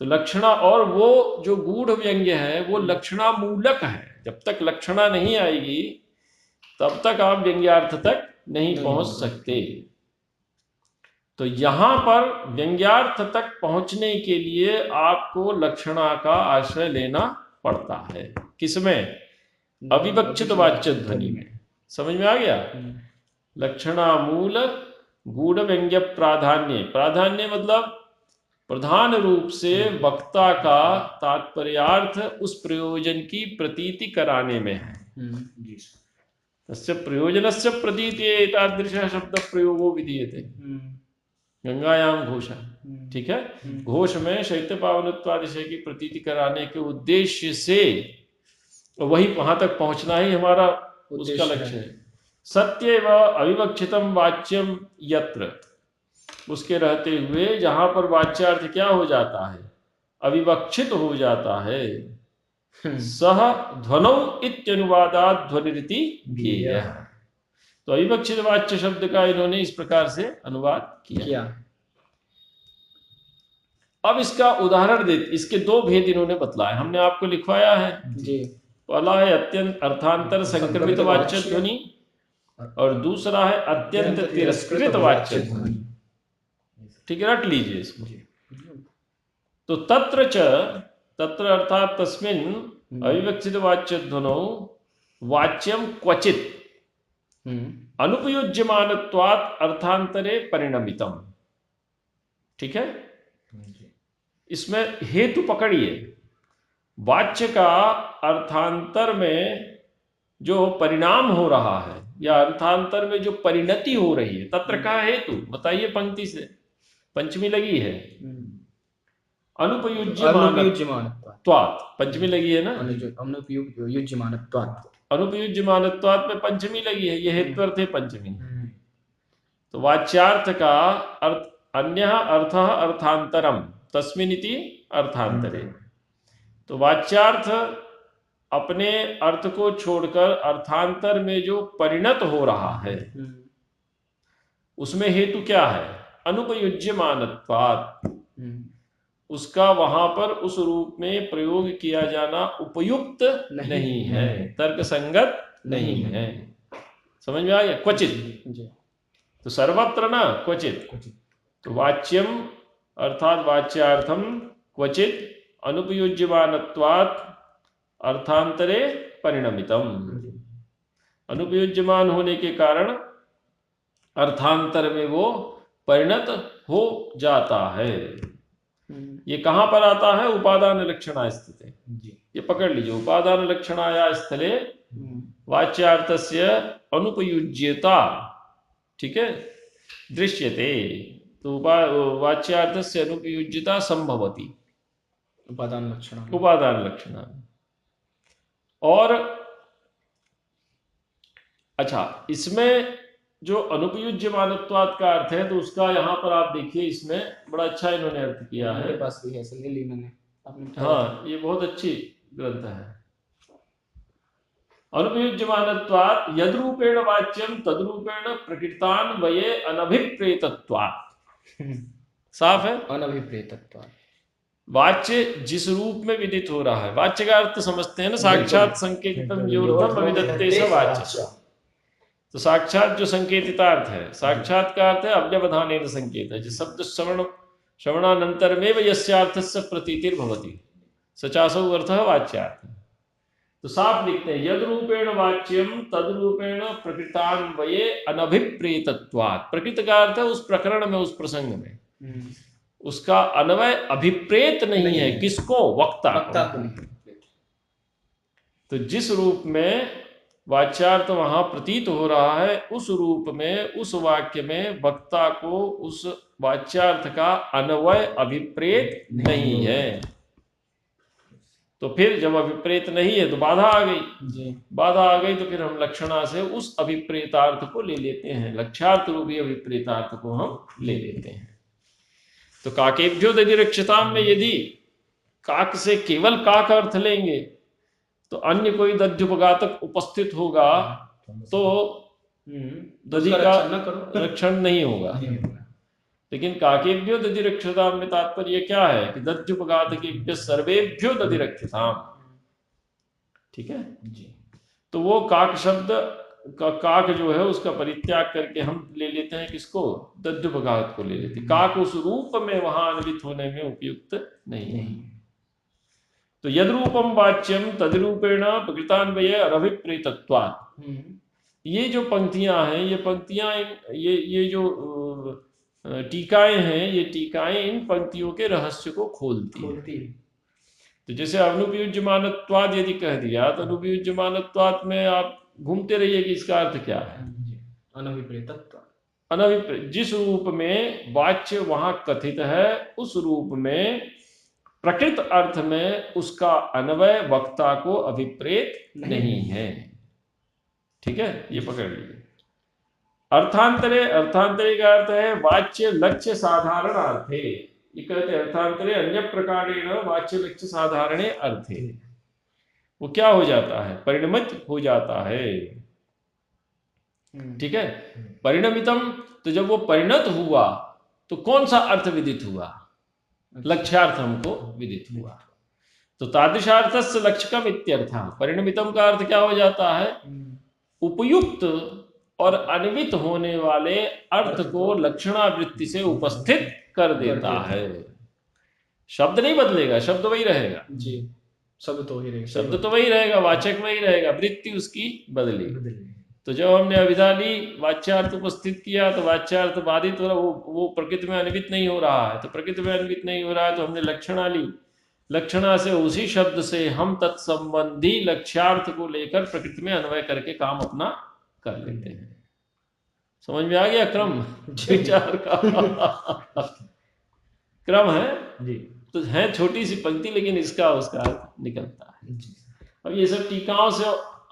तो लक्षणा, और वो जो गूढ़ व्यंग्य है वो लक्षणा मूलक है। जब तक लक्षणा नहीं आएगी तब तक आप व्यंग्यार्थ तक नहीं पहुंच सकते। तो यहां पर व्यंग्यार्थ तक पहुंचने के लिए आपको लक्षणा का आश्रय लेना पड़ता है। किसमें? अविवक्षित वाच्य ध्वनि में। समझ में आ गया? लक्षणा मूल गूढ़ व्यंग्य प्राधान्य। प्राधान्य मतलब प्रधान रूप से वक्ता का तात्पर्यार्थ उस प्रयोजन की प्रतीति कराने में है। तस्य प्रयोजनस्य प्रतीति एतादृशः शब्द प्रयोगो विधीयते गंगायाम घोषा। ठीक है, घोष में शैत्य पावनत्वादिशय की प्रतीति कराने के उद्देश्य से वही वहां तक पहुंचना ही हमारा उसका लक्ष्य है। सत्य व अविवक्षितम वाच्यम यत्र, उसके रहते हुए जहां पर वाच्यार्थ क्या हो जाता है? अविवक्षित हो जाता है। सह ध्वनौ इत्यनुवादात् ध्वनिरिति ज्ञेयः। तो अविवक्षित वाच्य शब्द का इन्होंने इस प्रकार से अनुवाद किया। अब इसका उदाहरण दे, इसके दो भेद इन्होंने बतलाए, हमने आपको लिखवाया है जी। पहला है अत्यंत अर्थांतर संक्रमित वाच्य ध्वनि और दूसरा है अत्यंत तिरस्कृत वाच्य ध्वनि। ठीक है, रट लीजिए इसको। तो तत्र च, तत्र अर्थात तस्मिन् अविवक्षित वाच्य ध्वनौ वाच्यम क्वचित अनुपयुज्यमानत्वात् अर्थांतरे परिणमितम। ठीक है, इसमें हेतु पकड़िए। वाच्य का अर्थांतर में जो परिणाम हो रहा है या अर्थांतर में जो परिणति हो रही है, तत्र का हेतु बताइए पंक्ति से। पंचमी लगी है, अनुपयुज्यमानत्वात्। पंचमी लगी है ना, अनुपयुज्यमानत्वात् में पंचमी लगी है, ये हेत्वर्थ है पंचमी। तो वाच्यार्थ का अर्थ अन्य अर्थ अर्थांतरम तस्मिनिति अर्थांतरे। तो वाच्यार्थ अपने अर्थ को छोड़कर अर्थांतर में जो परिणत हो रहा है उसमें हेतु क्या है? अनुपयुज्यमानत्वात्, उसका वहां पर उस रूप में प्रयोग किया जाना उपयुक्त नहीं है, तर्क संगत नहीं है। समझ में आ गया? क्वचित, तो सर्वत्र ना क्वचित। तो वाच्यम अर्थात वाच्यार्थम क्वचित अनुपयुज्यमानत्वात् अर्थांतरे परिणमितम। अनुपयुज्यमान होने के कारण अर्थांतर में वो परिणत हो जाता है। ये कहां पर आता है? उपादान लक्षणा स्थिते। ये पकड़ लीजिए, उपादान लक्षणाया स्थले वाच्यार्थस्य अनुपयुज्यता, ठीक है, दृश्यते। तो वाच्यार्थस्य अनुपयुज्यता संभवति उपादान लक्षणा। और अच्छा, इसमें जो अनुपयुज्यमानत्वात् का अर्थ है तो उसका यहाँ पर आप देखिए, इसमें बड़ा अच्छा इन्होंने अर्थ किया है। मेरे पास भी है, ले ली मैंने। हाँ, ये बहुत अच्छी ग्रंथ है। अनुपयुज्यमानत्वात् यद्रूपेण वाच्यम तद्रूपेण प्रकृतान्वये अनभिप्रेतत्वात्। साफ है? अनभिप्रेतत्वात्। वाच्य जिस रूप में विदित हो रहा है, वाच्य का अर्थ समझते हैं ना, साक्षात संकेतितम योर्थम अविदत्ते स वाच्य। तो साक्षात जो संकेतितार्थ है, साक्षात का अर्थ है अव्यवधानेन संकेत है, शब्द श्रवणानंतरमेव यस्यार्थस्य प्रतीतिर्भवति सचासौ अर्थः वाच्यार्थ। तो साफ लिखते हैं यद रूपेण वाच्यम तद रूपेण प्रकृतान्वये अनभिप्रेतत्वात्। प्रकृत का अर्थ है उस प्रकरण में, उस प्रसंग में उसका अन्वय अभिप्रेत नहीं है। किसको? वक्ता को। तो जिस रूप में वाच्यार्थ वहां प्रतीत हो रहा है उस रूप में, उस वाक्य में वक्ता को उस वाच्यार्थ का अन्वय अभिप्रेत नहीं है। तो फिर जब अभिप्रेत नहीं है तो बाधा आ गई। बाधा आ गई तो फिर हम लक्षणा से उस अभिप्रेतार्थ को ले लेते हैं, लक्ष्यार्थ रूपी अभिप्रेतार्थ को हम ले लेते हैं। तो काकेभ्यो दधिरक्षताम में यदि काक से केवल काक अर्थ लेंगे तो अन्य कोई दध्युपघातक उपस्थित होगा तो दधि उसका का रक्षण न करो। रक्षण नहीं होगा। नहीं होगा। लेकिन काकेभ्यो दधि रक्षताम में तात्पर्य क्या है कि दध्युपघातकेभ्य सर्वेभ्यो दधि रक्षताम। ठीक है जी। तो वो काक शब्द का काक जो है उसका परित्याग करके हम ले लेते हैं किसको, दध्युपघात को ले लेते हैं। काक उस रूप में वहां अन्वित होने में उपयुक्त नहीं है। तो यद रूपम वाच्यम तद्रूपेण प्रकृतान्वये अनभिप्रेतत्वात्। ये जो पंक्तियां हैं ये पंक्तियां ये जो टीकाएं हैं ये टीकाएं इन पंक्तियों के रहस्य को खोलती हैं। तो जैसे अनुपयुज्यमानत्वाद यदि कह दिया तो अनुपयुज्यमानत्वाद में आप घूमते रहिए कि इसका अर्थ क्या है। अनभिप्रेत जिस रूप में वाच्य वहां कथित है उस रूप में प्रकृत अर्थ में उसका अन्वय वक्ता को अभिप्रेत नहीं है। ठीक है ये पकड़ लीजिए। अर्थांतरे अर्थांतरे का अर्थ है वाच्य लक्ष्य साधारण अर्थे। ये कहते हैं अर्थांतरे अन्य प्रकारेण वाच्य लक्ष्य साधारणे अर्थे। वो क्या हो जाता है, परिणमित हो जाता है। ठीक है परिणमितम, तो जब वो परिणत हुआ तो कौन सा अर्थ विदित हुआ, लक्ष्यार्थ हमको विदित हुआ। तो तादृशार्थस्य लक्ष्यकम इत्यर्थ। परिणमितम का अर्थ क्या हो जाता है, उपयुक्त और अन्वित होने वाले अर्थ को लक्षणावृत्ति से उपस्थित कर देता है। शब्द नहीं बदलेगा, शब्द वही रहेगा जी, शब्द तो वही रहेगा, शब्द तो वही रहेगा, वाचक वही रहेगा, वृत्ति उसकी बदली। तो जब हमने अभिधा ली वाच्यार्थ उपस्थित किया तो वाच्यार्थ बाधित हो रहा, वो प्रकृति में अन्वित नहीं हो रहा है। तो प्रकृति में अन्वित नहीं हो रहा है तो हमने लक्षणा ली, लक्षणा से उसी शब्द से हम तत्संबंधी लक्ष्यार्थ को लेकर प्रकृति में अन्वय करके काम अपना कर लेते हैं। समझ में आ गया क्रम विचार का क्रम है जी। तो है छोटी सी पंक्ति लेकिन इसका उसका निकलता है। अब ये सब टीकाओं से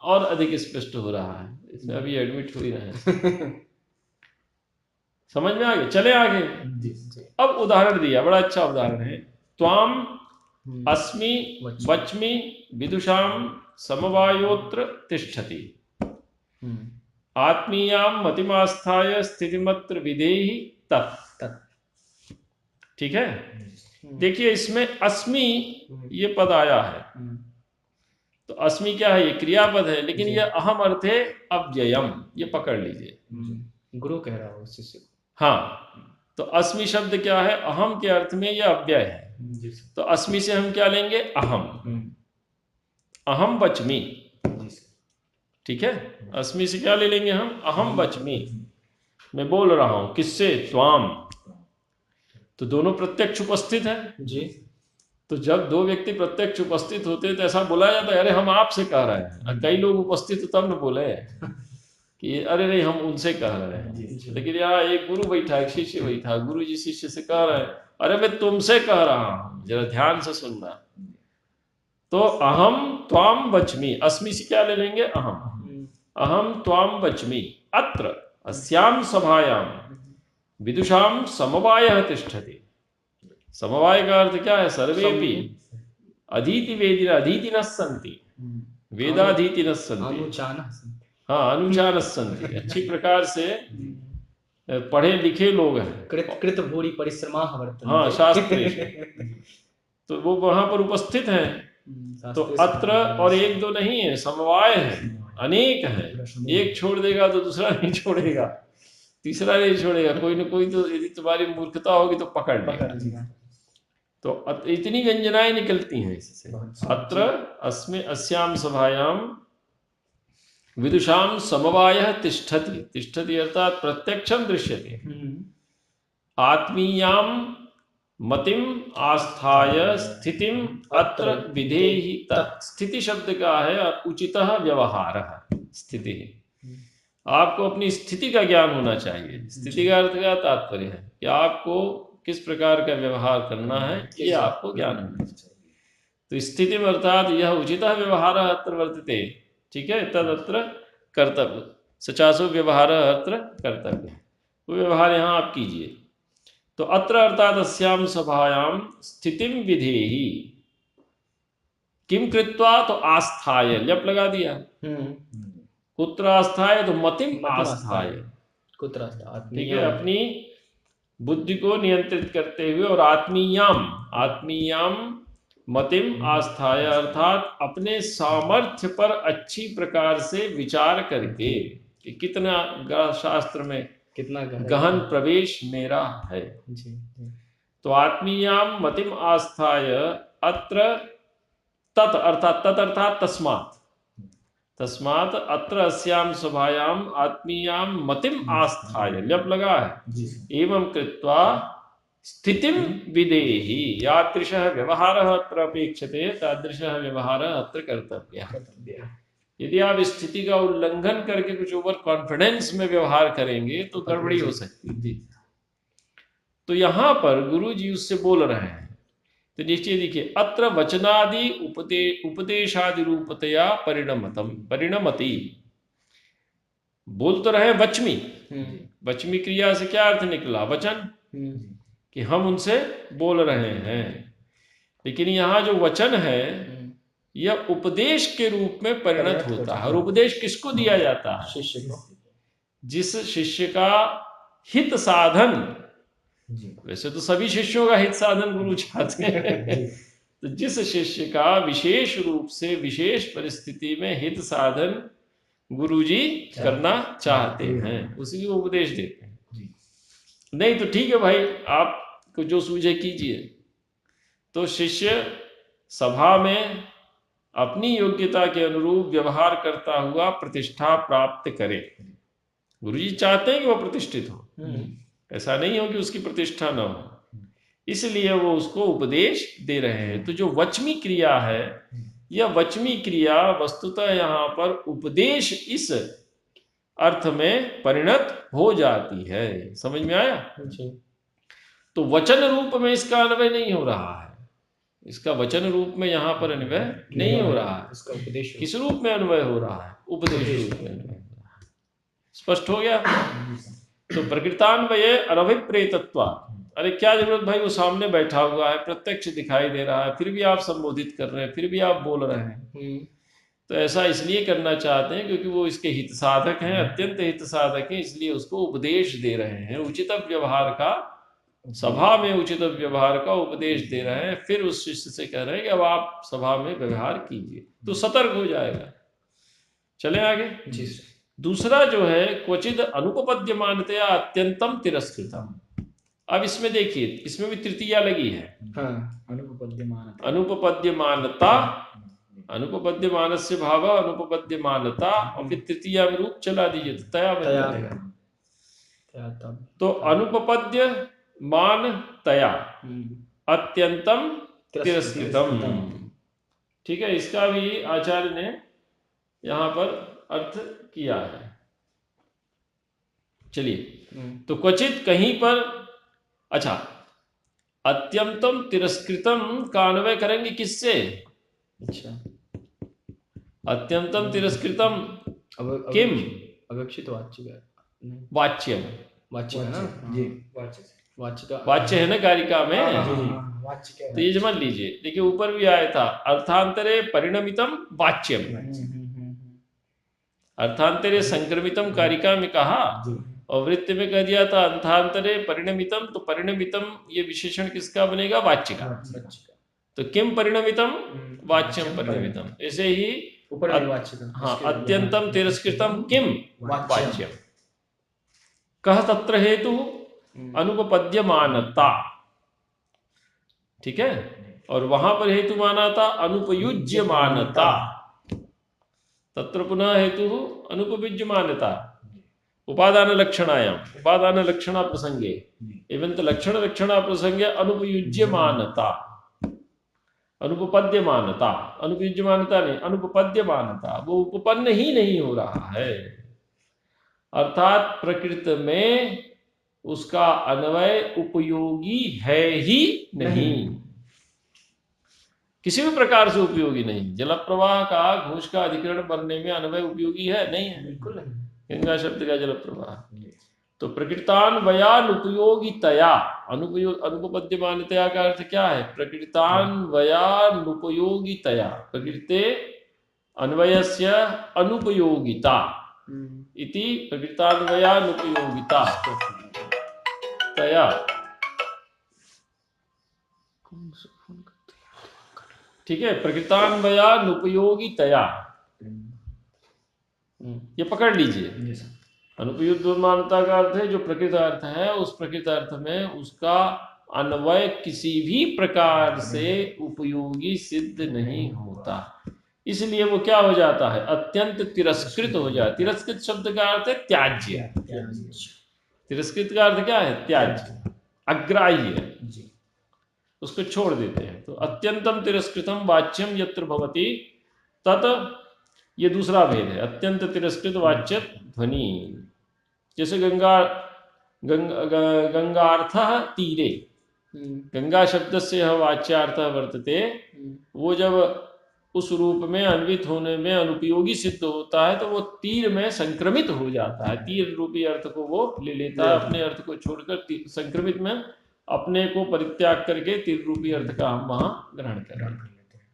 और अधिक स्पष्ट हो रहा है, इसमें अभी एडमिट हो ही रहे हैं। समझ में आ गया, चले आगे। अब उदाहरण दिया, बड़ा अच्छा उदाहरण है। त्वाम अस्मि वच्मि विदुषाम समवायोत्र तिष्ठति आत्मीयाम मतिमास्थाय स्थितिमत्र विधेहि तत्। ठीक है देखिए इसमें अस्मि ये पद आया है तो अस्मि क्या है, ये क्रियापद है, लेकिन ये अहम अर्थ है अव्ययम, ये पकड़ लीजिए। गुरु कह रहा हो शिष्य। हाँ तो अस्मि शब्द क्या है, अहम के अर्थ में ये अव्यय है। तो अस्मि से हम क्या लेंगे, अहम, अहम वच्मि। ठीक है अस्मि से क्या ले लेंगे हम, अहम वच्मि, मैं बोल रहा हूं किससे, त्वाम। तो दोनों प्रत्यक्ष उपस्थित है जी। तो जब दो व्यक्ति प्रत्यक्ष उपस्थित होते हैं तो ऐसा बोला जाता है अरे हम आपसे कह रहे हैं। कई लोग उपस्थित तब न बोले कि अरे नहीं हम उनसे कह रहे हैं। लेकिन यहाँ एक गुरु बैठा, एक शिष्य बैठा, गुरु जी शिष्य से कह रहे हैं अरे मैं तुमसे कह रहा हूं, जरा ध्यान से सुनना। तो अहम त्वाम वच्मि, अस्मि से क्या ले लेंगे, अहम, अहम त्वाम वच्मि अत्र अस्याम सभायाम विदुषाम समवायः तिष्ठति। समवाय का अर्थ क्या है, सर्वेपि अधीति वेदिन अधीतिनः सन्ति, वेदाधीतिनः सन्ति। हाँ अनुचानः सन्ति, अच्छी प्रकार से पढ़े लिखे लोग हैं, कृत भूरि परिश्रमाः वर्तन्ते। हाँ शास्त्रेषु, तो वो वहां पर उपस्थित हैं। तो अत्र और एक दो नहीं है, समवाय है, अनेक है। एक छोड़ देगा तो दूसरा नहीं छोड़ेगा, तीसरा नहीं छोड़ेगा, कोई ना कोई तो यदि तुम्हारी मूर्खता होगी तो पकड़ लेगा। तो इतनी व्यंजनाएं निकलती हैं इससे। अत्र अस्मि अस्याम सभायाम विदुषाम समवायः तिष्ठति, तिष्ठति अर्थात प्रत्यक्षम दृश्यते, आत्मीयाम मतिम आस्थाय स्थितिम अत्र विधेहि तत्। स्थिति शब्द का है उचितः व्यवहारः, स्थिति, आपको अपनी स्थिति का ज्ञान होना चाहिए। स्थिति का अर्थ का तात्पर्य है कि आपको किस प्रकार का व्यवहार करना है, ये आपको ज्ञान होना चाहिए। तो स्थिति अर्थात यह उचितः व्यवहारः अत्र वर्तते। ठीक है तदत्र कर्तव्य, सचासो व्यवहारः अत्र कर्तव्य, वो व्यवहार यहाँ आप कीजिए। तो अत्र अर्थात अस्याम सभायाम स्थितिम विधेहि, किम कृत्वा तो आस्थाय, लप लगा दिया। कुत्र आस्थाय तो मतिम आस्थाय। कुत्र ठीक है, अपनी बुद्धि को नियंत्रित करते हुए, और आत्मीयाम, आत्मीयाम मतिम आस्थाय अर्थात अपने सामर्थ्य पर अच्छी प्रकार से विचार करके कि कितना शास्त्र में कितना गहन प्रवेश मेरा है। जी। तो आत्मीयाम मतिम आस्थाय अत्र तत् अर्थात तस्मात्, तस्मात् अत्र अस्याम सभायाम आत्मीयाम मतिम आस्थाय, लप लगा है, एवं कृत्वा स्थितिम विदेहि, यादृशः व्यवहारः अत्र अपेक्षते तादृशः व्यवहारः अत्र कर्तव्यः। यदि आप स्थिति का उल्लंघन करके कुछ ओवर कॉन्फिडेंस में व्यवहार करेंगे तो गड़बड़ी हो सकती है। तो यहां पर गुरु जी उससे बोल रहे हैं, तो नीचे देखिए, अत्र वचनादि उपदेशादि रूपतया परिणमति। बोल तो रहे वचमी, वचमी क्रिया से क्या अर्थ निकला? वचन, कि हम उनसे बोल रहे हैं। लेकिन यहाँ जो वचन है यह उपदेश के रूप में परिणत होता है। और उपदेश किसको दिया जाता है? शिष्य को। जिस शिष्य का हित साधन, वैसे तो सभी शिष्यों का हित साधन गुरु चाहते हैं, तो जिस शिष्य का विशेष रूप से विशेष परिस्थिति में हित साधन गुरुजी करना चाहते हैं, उसी को उपदेश देते हैं। नहीं तो ठीक है भाई, आपको जो सूझे कीजिए। तो शिष्य सभा में अपनी योग्यता के अनुरूप व्यवहार करता हुआ प्रतिष्ठा प्राप्त करे। गुरुजी चाहते हैं कि वह प्रतिष्ठित हो, ऐसा नहीं हो कि उसकी प्रतिष्ठा न हो, इसलिए वो उसको उपदेश दे रहे हैं। तो जो वचमी क्रिया है, यह वचमी क्रिया वस्तुतः यहाँ पर उपदेश इस अर्थ में परिणत हो जाती है। समझ में आया? तो वचन रूप में इसका अन्वय नहीं हो रहा है, इसका वचन रूप में यहाँ पर अन्वय नहीं हो रहा है। इसका उपदेश किस रूप में अन्वय हो रहा है? उपदेश रूप में अन्वय हो रहा है। स्पष्ट हो गया? तो प्रकृतान्वये अनभिप्रेतत्वा। अरे क्या जरूरत भाई, वो सामने बैठा हुआ है, प्रत्यक्ष दिखाई दे रहा है, फिर भी आप संबोधित कर रहे हैं, फिर भी आप बोल रहे हैं। तो ऐसा इसलिए करना चाहते हैं क्योंकि वो इसके हित साधक हैं, अत्यंत हित साधक हैं, इसलिए उसको उपदेश दे रहे हैं। उचित व्यवहार का, सभा में उचित व्यवहार का उपदेश दे रहे हैं। फिर उस शिष्य से कह रहे हैं कि अब आप सभा में व्यवहार कीजिए, तो सतर्क हो जाएगा। चले आगे। दूसरा जो है, क्वचित अनुपपद्यमानतया अत्यंतम तिरस्कृतम। अब इसमें देखिए, इसमें भी तृतीया लगी है। अनुपपद्यमानता, अनुपपद्यमानस्य भाव, अनुपपद्यमानता, और फिर तृतीया में रूप चला दीजिए तो तया बन जाएगा। तो अनुपपद्य मान तया अत्यंतम तिरस्कृतम। ठीक है, इसका भी आचार्य ने यहां पर अर्थ किया है। चलिए, तो क्वचित कहीं पर, अच्छा, अत्यंतम तिरस्कृतम का अन्वय करेंगे किससे? अच्छा, अत्यंतम तिरस्कृतम किम? अविवक्षित वाच्य, वाच्यम, वाच्य है ना जी, वाच्य है ना कारिका में। तो ये मान लीजिए, देखिए ऊपर भी आया था, अर्थांतरे परिणमितम वाच्यम, अर्थांतरे संक्रमितम कारिका में कहा, और वृत्ति में कह दिया था अर्थांतरे परिणमितम। तो परिणमितम ये विशेषण किसका बनेगा? वाच्य का। तो किम परिणमितम? वाच्यम परिणमितम। ऐसे ही हाँ, अत्यंतम तिरस्कृतम किम? वाच्यम। कह तत्र हेतु अनुपपद्यमानता। ठीक है, और वहां पर हेतु माना था अनुपयुज्यमानता। तत्र पुनः हेतु अनुपयुज्यमानता। उपादान लक्षणायाम, उपादान लक्षणा प्रसंगे एवं लक्षण लक्षणा प्रसंगे अनुपयुज्यमानता, अनुपपद्यमानता, अनुपयुज्यमानता नहीं, अनुपपद्यमानता, वो उपपन्न ही नहीं हो रहा है। अर्थात प्रकृति में उसका अन्वय उपयोगी है ही नहीं, किसी भी प्रकार से उपयोगी नहीं। जल प्रवाह का घोष का अधिकरण बनने में अन्वय उपयोगी है? नहीं है, बिल्कुल नहीं। गंगा शब्द का जल प्रवाह, तो प्रकृतान्वयानुपयोगितया, अनुपपद्यमानतया का अर्थ क्या है? प्रकृतान्वयानुपयोगितया, प्रकृते अन्वयस्य अनुपयोगिता इति प्रकृतान्वयानुपयोगिता तया। ठीक है, प्रकृतान्वयानुपयोगितया, ये पकड़ लीजिए। अनुपयुक्तमानता का अर्थ है जो प्रकृत अर्थ है, उस प्रकृत अर्थ में उसका अन्वय किसी भी प्रकार से उपयोगी सिद्ध नहीं होता, इसलिए वो क्या हो जाता है? अत्यंत तिरस्कृत हो जाता है। तिरस्कृत शब्द का अर्थ है त्याज्य। तिरस्कृत का अर्थ क्या है? त्याज्य, अग्राह्य, उसको छोड़ देते हैं। तो अत्यंतम तिरस्कृतम वाच्यम यत्र भवति तत्, ये दूसरा भेद है। अत्यंत तिरस्कृत वाच्य ध्वनि, जैसे गंगार्थः तीरे, गंगा शब्द से यह वाच्यार्थ वर्तते, वो जब उस रूप में अन्वित होने में अनुपयोगी सिद्ध होता है तो वो तीर में संक्रमित हो जाता है। तीर रूपी अर्थ को वो ले लेता है, अपने अर्थ को छोड़कर संक्रमित में अपने को परित्याग करके तीर रूपी अर्थ का हम वहां ग्रहण कर लेते हैं।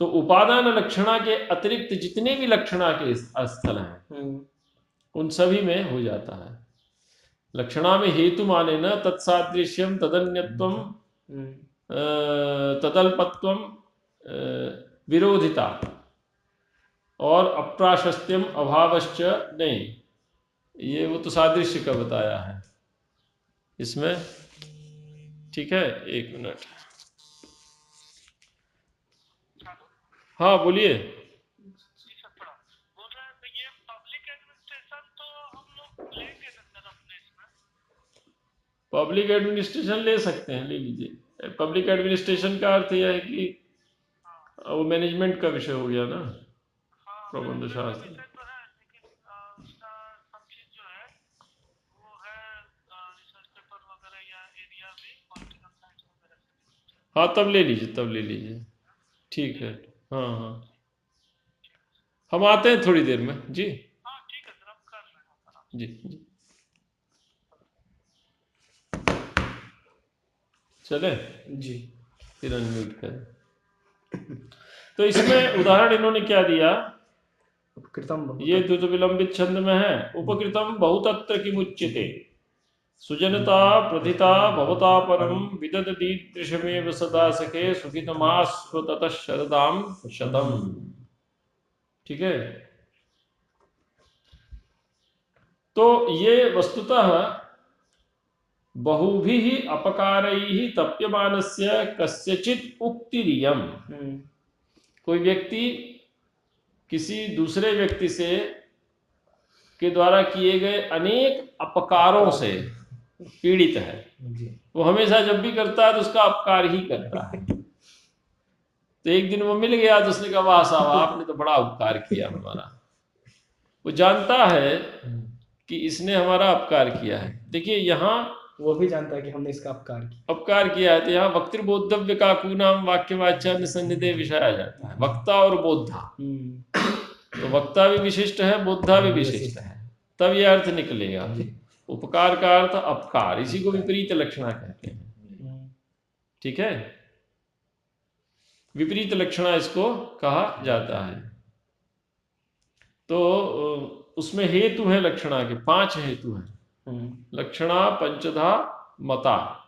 तो उपादान लक्षणा के अतिरिक्त जितने भी लक्षणा के स्थल हैं उन सभी में हो जाता है। लक्षणा में हेतु माने न तत्सादृश्यम, तदन्यत्वम, तदल्पत्वम, विरोधिता और अप्राशस्त्यम, अभावश्च नहीं, ये वो तो सादृश्य का बताया है इसमें। ठीक है, एक मिनट। हाँ बोलिए। पब्लिक एडमिनिस्ट्रेशन ले सकते हैं, ले लीजिए। पब्लिक एडमिनिस्ट्रेशन का अर्थ यह है कि वो मैनेजमेंट का विषय हो गया ना, प्रबंध शास्त्र। हाँ तब ले लीजिए, तब ले लीजिए, ठीक है। हाँ हाँ, हम आते हैं थोड़ी देर में जी। जी जी, चले जी, फिर अनम्यूट करें। तो इसमें उदाहरण इन्होंने क्या दिया? उपकृतम, ये द्रुत विलंबित छंद में है। उपकृतम बहुतत्र किमुच्यते, सुजनता प्रथिता भवता परम, विददतीदृशमेव सदा सखे, सुखितमास्व ततः शरदाम शतम। ठीक है, तो ये वस्तुतः बहुभिः अपकारैः तप्यमानस्य कस्यचित् उक्तिरियम्। कोई व्यक्ति किसी दूसरे व्यक्ति से के द्वारा किए गए अनेक अपकारों से पीड़ित है, वो हमेशा जब भी करता है तो उसका अपकार ही करता है। तो एक दिन वो मिल गया तो उसने कहा वाह साहब आपने तो बड़ा उपकार किया हमारा। वो जानता है कि इसने हमारा अपकार किया है। देखिए यहाँ वो भी जानता है कि हमने इसका अपकार किया है, तो यहाँ वक्तृबोद्धव्य काकू नाम वाक्यवाच्या में सन्निधेय विषय आ जाता है, वक्ता और बोद्धा। तो वक्ता भी विशिष्ट है, बोद्धा भी विशिष्ट है, तब यह अर्थ निकलेगा। उपकार का अर्थ अपकार, इसी को विपरीत लक्षणा कहते हैं। ठीक है, विपरीत लक्षणा इसको कहा जाता है। तो उसमें हेतु है लक्षणा के 5 हेतु हैं। लक्षणा पंचधा मता।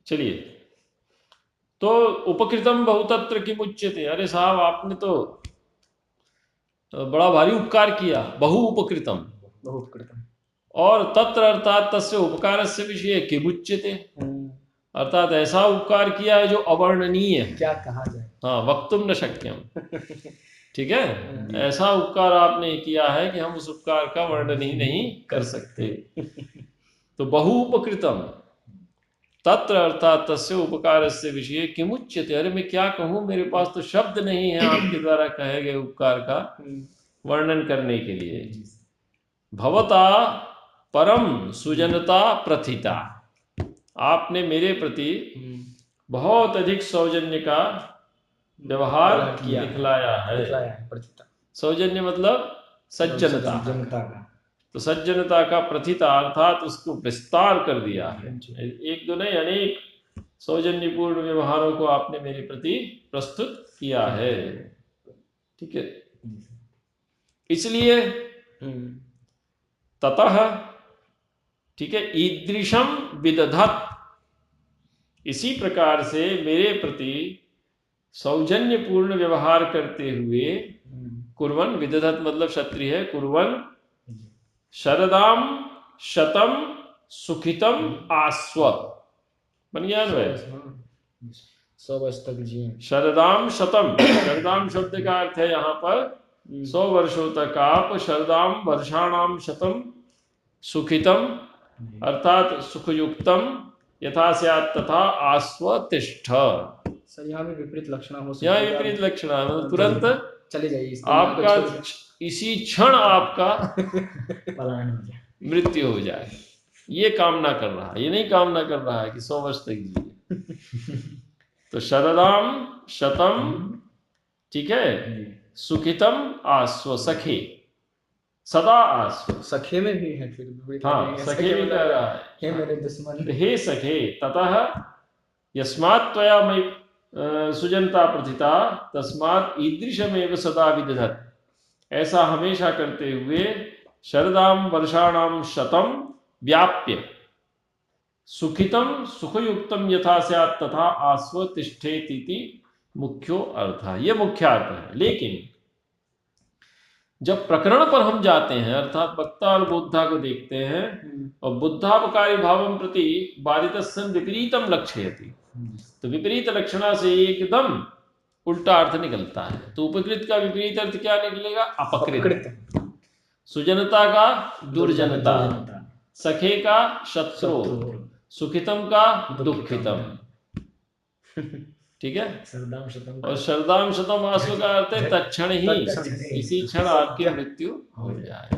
चलिए, तो उपकृतम बहुतत्र किमुच्यते, अरे साहब आपने तो बड़ा भारी उपकार किया। बहु उपकृतम, और तत्र अर्थात तस्य उपकारस्य विषये किमुच्यते, अर्थात ऐसा उपकार किया है जो अवर्णनीय है, क्या कहा जाए, हाँ वक्तुम न शक्यम। ठीक है, ऐसा उपकार आपने किया है कि हम उस उपकार का वर्णन ही नहीं कर सकते। तो बहु उपकृतम, तत्र अर्थात तस्य उपकारस्य विषये किमुच्यते, अरे मैं क्या कहूँ, मेरे पास तो शब्द नहीं है आपके द्वारा कहे गए उपकार का वर्णन करने के लिए। भवता परम सुजनता प्रथिता, आपने मेरे प्रति बहुत अधिक सौजन्य का व्यवहार किया, दिखलाया है। दिखलाया है, प्रथिता। सौजन्य मतलब सज्जनता। सज्जनता का। तो सज्जनता का प्रथिता अर्थात उसको विस्तार कर दिया है। जी। एक दो नहीं, अनेक सौजन्यपूर्ण व्यवहारों को आपने मेरे प्रति प्रस्तुत किया है। ठीक है, इसलिए ततः, ठीक है, ईदृशम विदधत, इसी प्रकार से मेरे प्रति सौजन्यपूर्ण व्यवहार करते हुए, कुर्वन्, विदधत मतलब क्षत्रिय है, कुर्वन् शरदाम शतम सुखितम आस्व, बन गया ना? 100 वर्ष तक जिए। शरदाम शतम, शरदाम शब्द का अर्थ है यहाँ पर 100 वर्षों तक आप, शरदाम वर्षाणाम शतम सुखितम अर्थात सुखयुक्तम, यथा स्यात् तथा आस्व तिष्ठ। सर यहाँ भी विपरीत लक्षण हो सकता यहाँ है, विपरीत लक्षण मतलब तुरंत चले जाइए, इस आपका इसी क्षण आपका पलायन हो जाए, मृत्यु हो जाए। ये कामना कर रहा है, ये नहीं कामना कर रहा है कि 100 वर्ष तक जिए। तो शरदाम शतम, ठीक है, सुखितम आस्व, सखे, सदा आस्व। सखे में भी है फिर, हाँ, सखे भी कह रहा है, हे मेरे दुश्मन, हे सखे, ततः यस्मात् त्वया मयि सुजनता प्रथिता तस्मात् ईदृशमेव सदा विदधत्, ऐसा हमेशा करते हुए शरदाम वर्षाणाम शतम व्याप्य सुखितम सुखयुक्तम यथा स्यात् तथा आस्व तिष्ठेति मुख्यो अर्थ है। ये मुख्य अर्थ है। लेकिन जब प्रकरण पर हम जाते हैं अर्थात वक्ता और बुद्धा को देखते हैं और बुद्धापकारी भावम प्रति बाधितस्सन् विपरीतम लक्षयति, तो विपरीत लक्षणा से एकदम उल्टा अर्थ निकलता है। तो उपकृत का विपरीत अर्थ क्या निकलेगा? अपकृत। सुजनता का दुर्जनता, सखे का शत्रु, सुखितम का दुखितम। ठीक है, और शरदाम शतम आस्व का अर्थ है तत्क्षण ही, इसी क्षण आपकी मृत्यु हो जाए।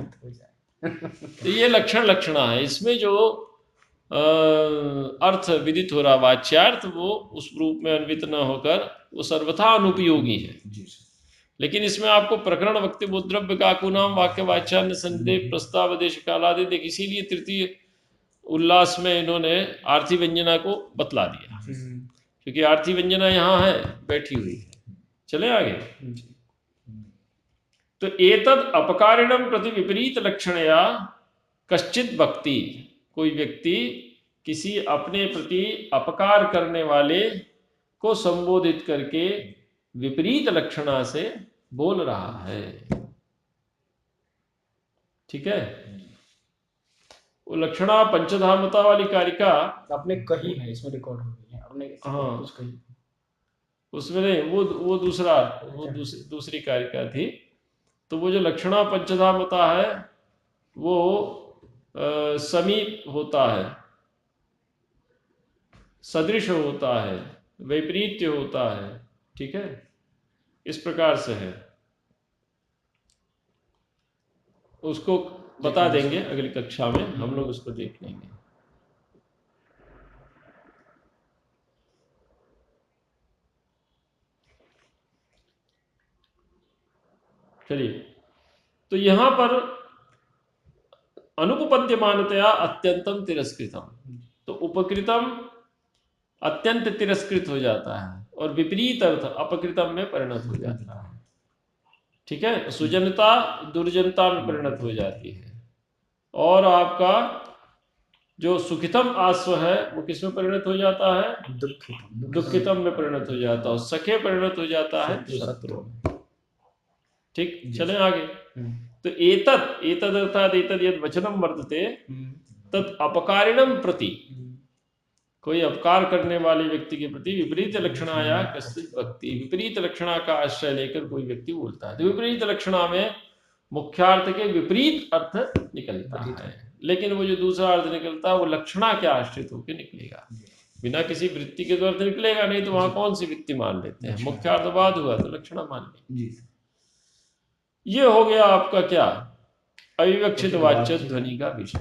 तो ये लक्षणा है। इसमें जो अर्थ विदित हो रहा वाच्यार्थ, वो उस रूप में अन्वित न होकर वो सर्वथा अनुपयोगी है। लेकिन इसमें आपको प्रकरण वक्तव्य द्रव्य काकु नाम वाक्य वाच्यान्य संदेह प्रस्ताव देश कालादि देख, इसीलिए तृतीय उल्लास में इन्होंने आर्थी व्यंजना को बतला दिया, क्योंकि आर्थी व्यंजना यहाँ है, बैठी हुई है। चले आगे। तो एतद अपकारिणम प्रति विपरीत लक्षणया कश्चित भक्ति, कोई व्यक्ति किसी अपने प्रति अपकार करने वाले को संबोधित करके विपरीत लक्षणा से बोल रहा है। ठीक है, वो लक्षणा पंचधामता वाली कारिका आपने कही है, इसमें रिकॉर्ड हो गई है आपने। हाँ, उसमें नहीं, वो दूसरा, वो दूसरी कारिका थी। तो वो जो लक्षणा पंचधामता है वो समीप होता है, सदृश होता है, वैपरीत्य होता है। ठीक है, इस प्रकार से है। उसको बता देंगे अगली कक्षा में, हम लोग उसको देख लेंगे। चलिए, तो यहां पर अनुपपद्यमानतया अत्यंतम तिरस्कृतम, तो उपकृतम अत्यंत तिरस्कृत हो जाता है और विपरीत अर्थ अपकृतम में परिणत हो जाता है। ठीक है, सुजनता दुर्जनता में परिणत हो जाती है। और आपका जो सुखितम आस्व है वो किस में परिणत हो जाता है? दुखितम में परिणत हो जाता है। सखे परिणत हो जाता है शत्रु। ठीक, चले आगे। तो एतद अर्थात एतद यद वचनम वर्तते तत् अपकारिणम प्रति, कोई अपकार करने वाले व्यक्ति के प्रति विपरीत लक्षणाया कश्चित भक्ति, विपरीत लक्षणा का आश्रय लेकर कोई व्यक्ति बोलता है। तो विपरीत लक्षणा में मुख्यार्थ के विपरीत अर्थ निकलता है, लेकिन वो जो दूसरा अर्थ निकलता है वो लक्षणा के आश्रित होकर निकलेगा, बिना किसी वृत्ति के द्वारा निकलेगा नहीं। तो वहां कौन सी वृत्ति मान लेते हैं? मुख्यार्थवाद हुआ तो लक्षणा मान लेंगे। ये हो गया आपका क्या? अविवक्षित वाच्य ध्वनि का विषय।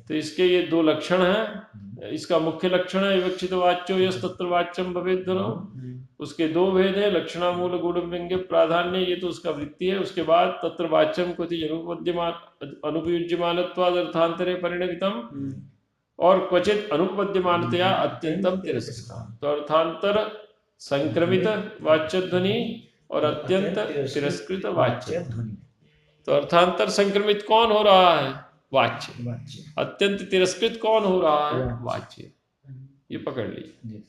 तो इसके ये दो लक्षण हैं। इसका मुख्य लक्षण है विवक्षित वाच्यो यस्तत्र वाच्यम भवेद् ध्वनो, उसके दो भेद है, लक्षणामूल गुण व्यंग्य प्राधान्य, ये तो उसका वृत्ति है। उसके बाद तत्र वाच्यम क्वचित् अनुपयुज्यमानत्वाद् अर्थांतरे परिणमितम और क्वचित अनुपद्यमानतया अत्यंतम तिरस्कृतम। तो अर्थांतर संक्रमित वाच्य ध्वनि और अत्यंत तिरस्कृत वाच्य ध्वनि। तो अर्थांतर संक्रमित कौन हो रहा है? वाच्य। अत्यंत तिरस्कृत कौन हो रहा है? वाच्य। ये पकड़ लीजिए,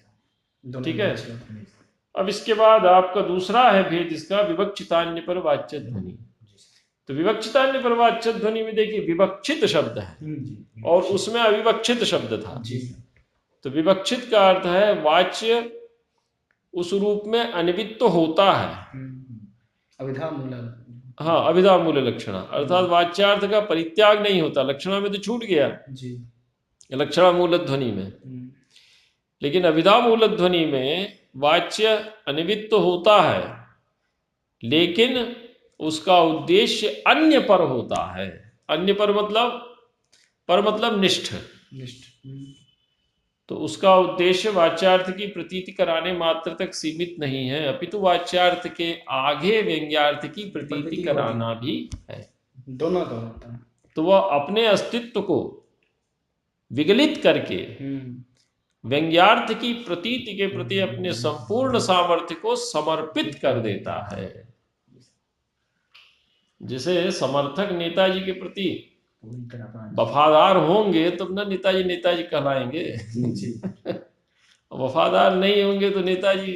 ठीक है। अब इसके बाद आपका दूसरा है भेद इसका, विवक्षितान्य पर वाच्य ध्वनि। तो विवक्षितान्य पर वाच्य ध्वनि में देखिए विवक्षित शब्द है और उसमें अविवक्षित शब्द था। तो विवक्षित का अर्थ है वाच्य उस रूप में अन्वित तो होता है, अभिधा मूल, हाँ, अभिधा मूल लक्षण, अर्थात वाच्यार्थ का परित्याग नहीं होता। लक्षणा में तो छूट गया जी, लक्षणा मूल ध्वनि में, लेकिन अभिधा मूल ध्वनि में वाच्य अन्वित तो होता है, लेकिन उसका उद्देश्य अन्य पर होता है। अन्य पर मतलब निष्ठ। तो उसका उद्देश्य वाच्यार्थ की प्रतीति कराने मात्र तक सीमित नहीं है, अपितु वाच्यार्थ के आगे व्यंग्यार्थ की प्रतीति कराना भी है। दोनों का होता है। तो वह अपने अस्तित्व को विगलित करके व्यंग्यार्थ की प्रतीति के प्रति अपने संपूर्ण सामर्थ्य को समर्पित कर देता है। जैसे समर्थक नेताजी के प्रति वफादार होंगे तब ना नेताजी नेताजी कहलाएंगे। वफादार नहीं होंगे तो नेताजी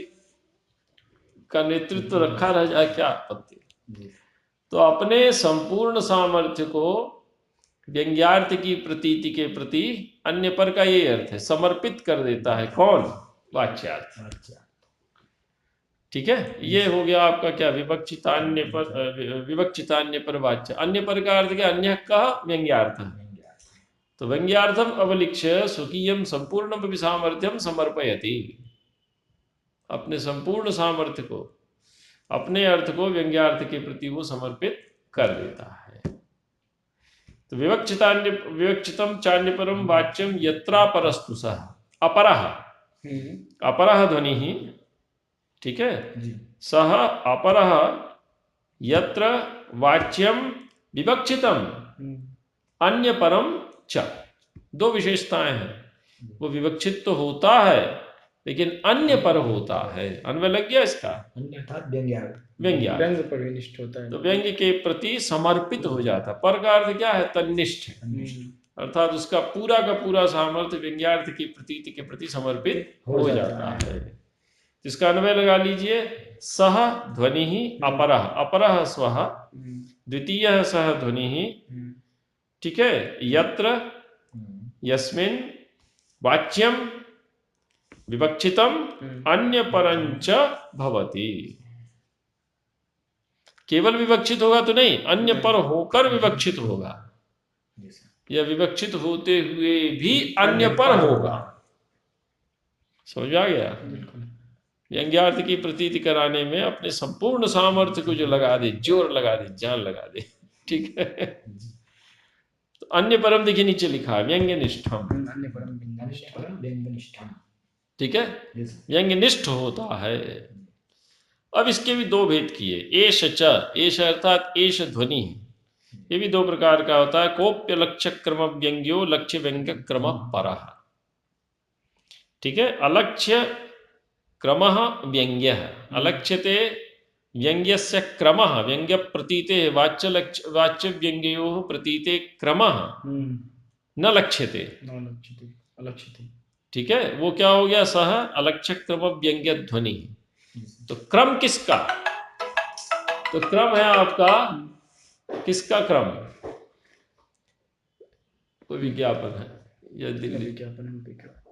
का नेतृत्व रखा रह जाए, क्या आपत्ति। तो अपने संपूर्ण सामर्थ्य को व्यंग्यार्थ की प्रतीति के प्रति अन्य पर का ये अर्थ है, समर्पित कर देता है। कौन? वाच्यार्थ। ठीक है, ये हो गया आपका क्या, विवक्षितान्य पर वाच्य। अन्य पर का अर्थ क्या? अन्य का व्यंग्यार्थ। तो व्यंग्यार्थम अवलिक्ष्य स्वकीयम संपूर्ण सामर्थ्यम समर्पयति, अपने संपूर्ण सामर्थ्य को, अपने अर्थ को व्यंग्यार्थ के प्रति वो समर्पित कर देता है। तो विवक्षितम चान्यपरम वाच्यम यत्रापरस्तु सह अपरः, अपरः ध्वनि ही, ठीक है, सह अपरः यत्र वाच्यम विवक्षितम अन्य परम च। दो विशेषताएं हैं, वो विवक्षित तो होता है लेकिन अन्य पर होता है। अन्वय लग गया इसका? व्यंग्य पर निष्ठ होता है, तो व्यंग्य के प्रति समर्पित हो जाता। पर का अर्थ क्या है? तन्निष्ठ, अर्थात उसका पूरा का पूरा सामर्थ्य व्यंग्यार्थ की प्रतीति के प्रति समर्पित हो जाता है। इसका अन्वय लगा लीजिए, सह ध्वनि ही अपरः, अपरः स्वः, द्वितीय सह ध्वनि ही, ठीक है, यत्र यस्मिन् वाच्यम विवक्षितम अन्य परंच भवति। केवल विवक्षित होगा तो नहीं, अन्य पर होकर विवक्षित होगा, या विवक्षित होते हुए भी अन्य पर होगा। समझ आ गया? व्यंग्यार्थ की प्रतीति कराने में अपने संपूर्ण सामर्थ्य को जो लगा दे, जोर लगा दे, जान लगा दे, ठीक है। तो अन्य परम देखिए नीचे लिखा है व्यंग्यनिष्ठम, ठीक है, व्यंग्यनिष्ठ होता है। अब इसके भी दो भेद किए, एष च, एष अर्थात एष ध्वनि, ये भी दो प्रकार का होता है। कोप्य लक्ष्य क्रम व्यंग्यो लक्ष्य व्यंग्य क्रम परः, ठीक है। अलक्ष्य क्रमः व्यंग्यः, अलक्ष्यते व्यंग्यस्य क्रमः, व्यंग्य प्रतीते वाच्य व्यंग्योः प्रतीते क्रमः न लक्ष्यते, अलक्ष्यते, ठीक है। वो क्या हो गया? सह अलक्ष्य क्रम व्यंग्य ध्वनि। तो क्रम किसका? तो क्रम है आपका, किसका क्रम? कोई विज्ञापन है या दिल्ली विज्ञापन,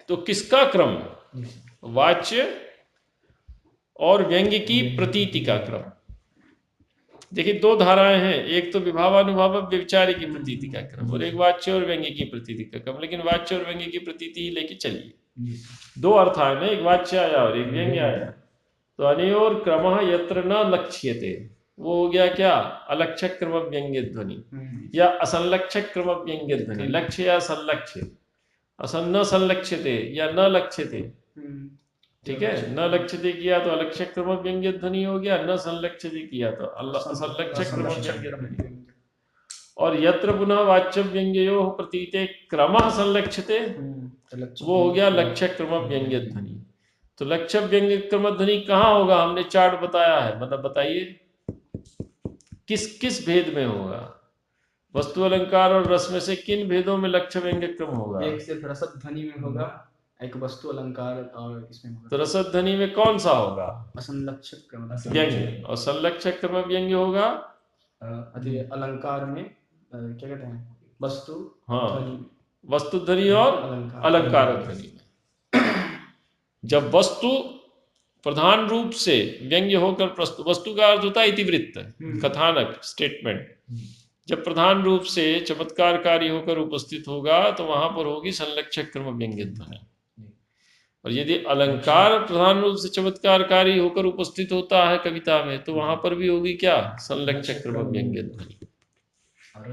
तो किसका क्रम? वाच्य और व्यंग्य की प्रतीति का क्रम। देखिए दो धाराएं हैं, एक तो विभावानुभाव व्यभिचारी की प्रतीति का क्रम और एक वाच्य और व्यंग्य की प्रतीति का क्रम। लेकिन वाच्य और व्यंग्य की प्रतीति ही लेके चलिए, दो अर्थ आए ना, एक वाच्य आया और एक व्यंग्य आया। तो अनयोर क्रमः यत्र न लक्ष्यते, वो हो गया क्या? अलक्ष्य क्रम व्यंग्य ध्वनि या असंलक्ष्य क्रम व्यंग्य ध्वनि। लक्ष्य या संलक्ष्य, न संलक्ष्यते या न लक्ष्यते, ठीक है। न लक्ष्यते किया तो अलक्ष्य क्रम व्यंग्य ध्वनि हो गया, न संलक्ष्यते किया तो असंलक्ष्य क्रम व्यंग्य ध्वनि। और यत्र पुनः वाच्य व्यंग्यो प्रतीते क्रमः संलक्ष्यते, वो हो गया लक्ष्य क्रम व्यंग्य ध्वनि। तो लक्ष्य व्यंग्य क्रम ध्वनि कहाँ होगा, हमने चार्ट बताया है, मतलब बताइए किस किस भेद में होगा। वस्तु अलंकार और रस में से किन भेदों में लक्ष्य व्यंग्य क्रम होगा? एक सिर्फ रसद ध्वनि में होगा, एक वस्तु अलंकार और इसमें होगा। तो रसद ध्वनि में कौन सा होगा? असंलक्षक क्रम व्यंग्य। और संलक्षक क्रम व्यंग्य होगा अलंकार में क्या कहते हैं, वस्तु हाँ, ध्वनि, वस्तु ध्वनि और अलंकार ध्वनि में। जब वस्तु प्रधान रूप से व्यंग्य होकर प्रस्तुत, वस्तु का अर्थ होता है इतिवृत्त, कथानक, स्टेटमेंट। जब प्रधान रूप से चमत्कारकारी होकर उपस्थित होगा तो वहां पर होगी संलक्षक क्रम व्यंग्य ध्वनि। और यदि अलंकार प्रधान रूप से चमत्कारकारी होकर उपस्थित होता है कविता में तो वहां पर भी होगी क्या, संलक्षक क्रम व्यंग्य ध्वनि। और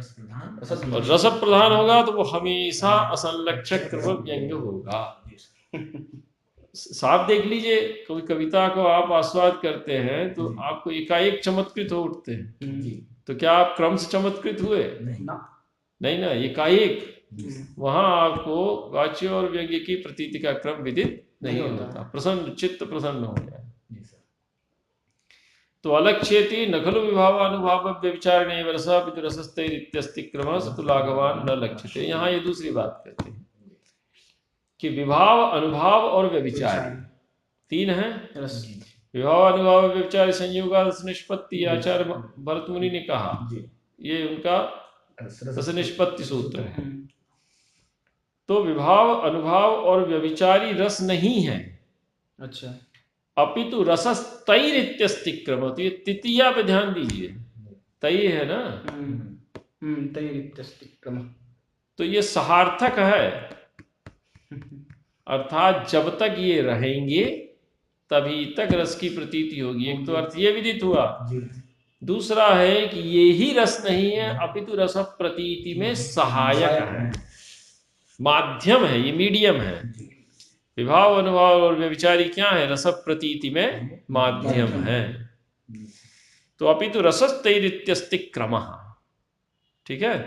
रस प्रधान होगा तो वो हमेशा असंलक्षक क्रम व्यंग्य होगा। साफ देख लीजिए, कोई कविता को आप आस्वाद करते हैं तो आपको एकाएक चमत्कृत हो उठते हैं, तो क्या आप क्रम से चमत्कृत हुए? नहीं ना, एकाएक। वहां आपको वाच्य और व्यंग्य की प्रतीति का क्रम विदित नहीं होता, प्रसन्न चित्त प्रसन्न हो जाए। तो अलक्ष्येति न खलु विभावानुभाव व्यभिचारिणे रसः रसस्तैरित्यस्ति क्रमः स तु लाघवान् न लक्ष्यते। यहाँ ये दूसरी बात करते हैं कि विभाव, अनुभाव और व्यभिचारी तीन हैं। विभाव, अनुभाव, व्यभिचारी संयोगादश निष्पत्ति आचार्य भरत मुनि ने कहा, ये उनका रस निष्पत्ति सूत्र है। तो विभाव, अनुभाव और व्यभिचारी रस नहीं है, अच्छा, अपितु रसस्तैरित्यस्ति क्रम। तो ये तृतीया पे ध्यान दीजिए, तई है ना, तैरित्यस्ति क्रम। तो ये सहार्थक है, अर्थात जब तक ये रहेंगे तभी तक रस की प्रतीति होगी। एक तो अर्थ ये विदित हुआ, दूसरा है कि ये ही रस नहीं है अपितु रस प्रतीति में सहायक है, माध्यम है, ये मीडियम है। विभाव, अनुभाव और व्यभिचारी क्या है, रस प्रतीति में माध्यम है। तो अपितु रसस्तैरित्यस्ति क्रमः, ठीक है।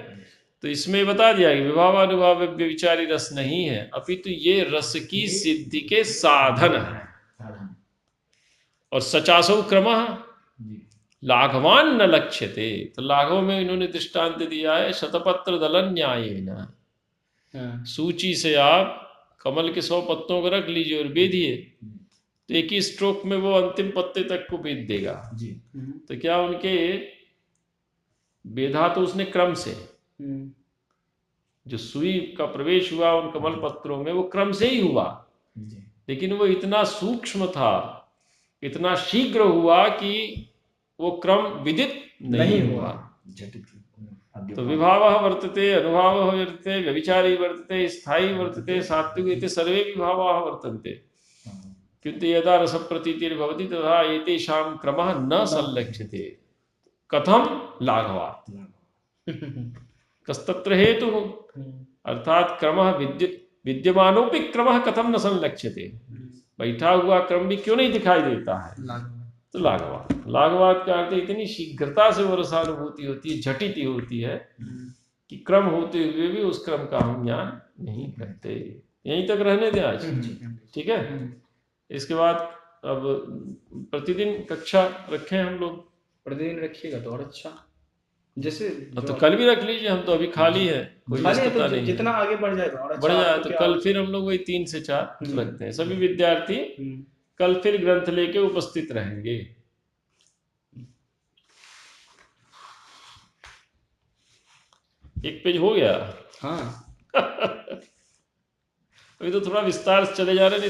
तो इसमें बता दिया कि विभाव, अनुभाव, व्यभिचारी रस नहीं है, अपितु ये रस की सिद्धि के साधन है। और सचासौ क्रमः लाघवान न लक्ष्यते। तो लाघव में इन्होंने दृष्टांत दिया है शतपत्र दलन न्यायेन। सूची से आप कमल के 100 पत्तों को रख लीजिए और बेधिए, तो एक ही स्ट्रोक में वो अंतिम पत्ते तक को बेच देगा। तो क्या उनके बेधा तो उसने क्रम से, जो सुई का प्रवेश हुआ उन कमल पत्रों में वो क्रम से ही हुआ, लेकिन वो इतना सूक्ष्म था, इतना शीघ्र हुआ कि वो क्रम विदित नहीं हुआ। तो विभावः वर्तते, अनुभावः वर्तते, व्यभिचारी वर्तते, स्थायी वर्तते, सात्विक इति सर्वे विभावाः वर्तन्ते, किन्तु यदा रस प्रतीतिर्भवति तदा एतेषां क्रमः न संलक्ष्यते। कथम लाघवात्, कस्तत्र हेतुः, अर्थात क्रमः विद्यमानोपि क्रमः कथम न संलक्ष्यते, बैठा हुआ क्रम भी क्यों नहीं दिखाई देता है। तो लाघवात, लाघवात का अर्थ इतनी शीघ्रता से वो रसानुभूति होती है, झटिति होती है कि क्रम होते हुए भी उस क्रम का हम ज्ञान नहीं करते। यहीं तक रहने दें आज, ठीक है। इसके बाद अब प्रतिदिन कक्षा रखें हम लोग, प्रतिदिन रखिएगा तो और अच्छा। जैसे तो कल भी रख लीजिए, हम तो अभी खाली है, कोई व्यस्तता नहीं, जितना आगे बढ़ जाएगा और अच्छा बढ़ जाए तो कल फिर हम लोग वही 3 से 4 रखते हैं। सभी विद्यार्थी कल फिर ग्रंथ लेके उपस्थित रहेंगे। एक पेज हो गया। हाँ अभी तो थोड़ा विस्तार से चले जा रहे हैं।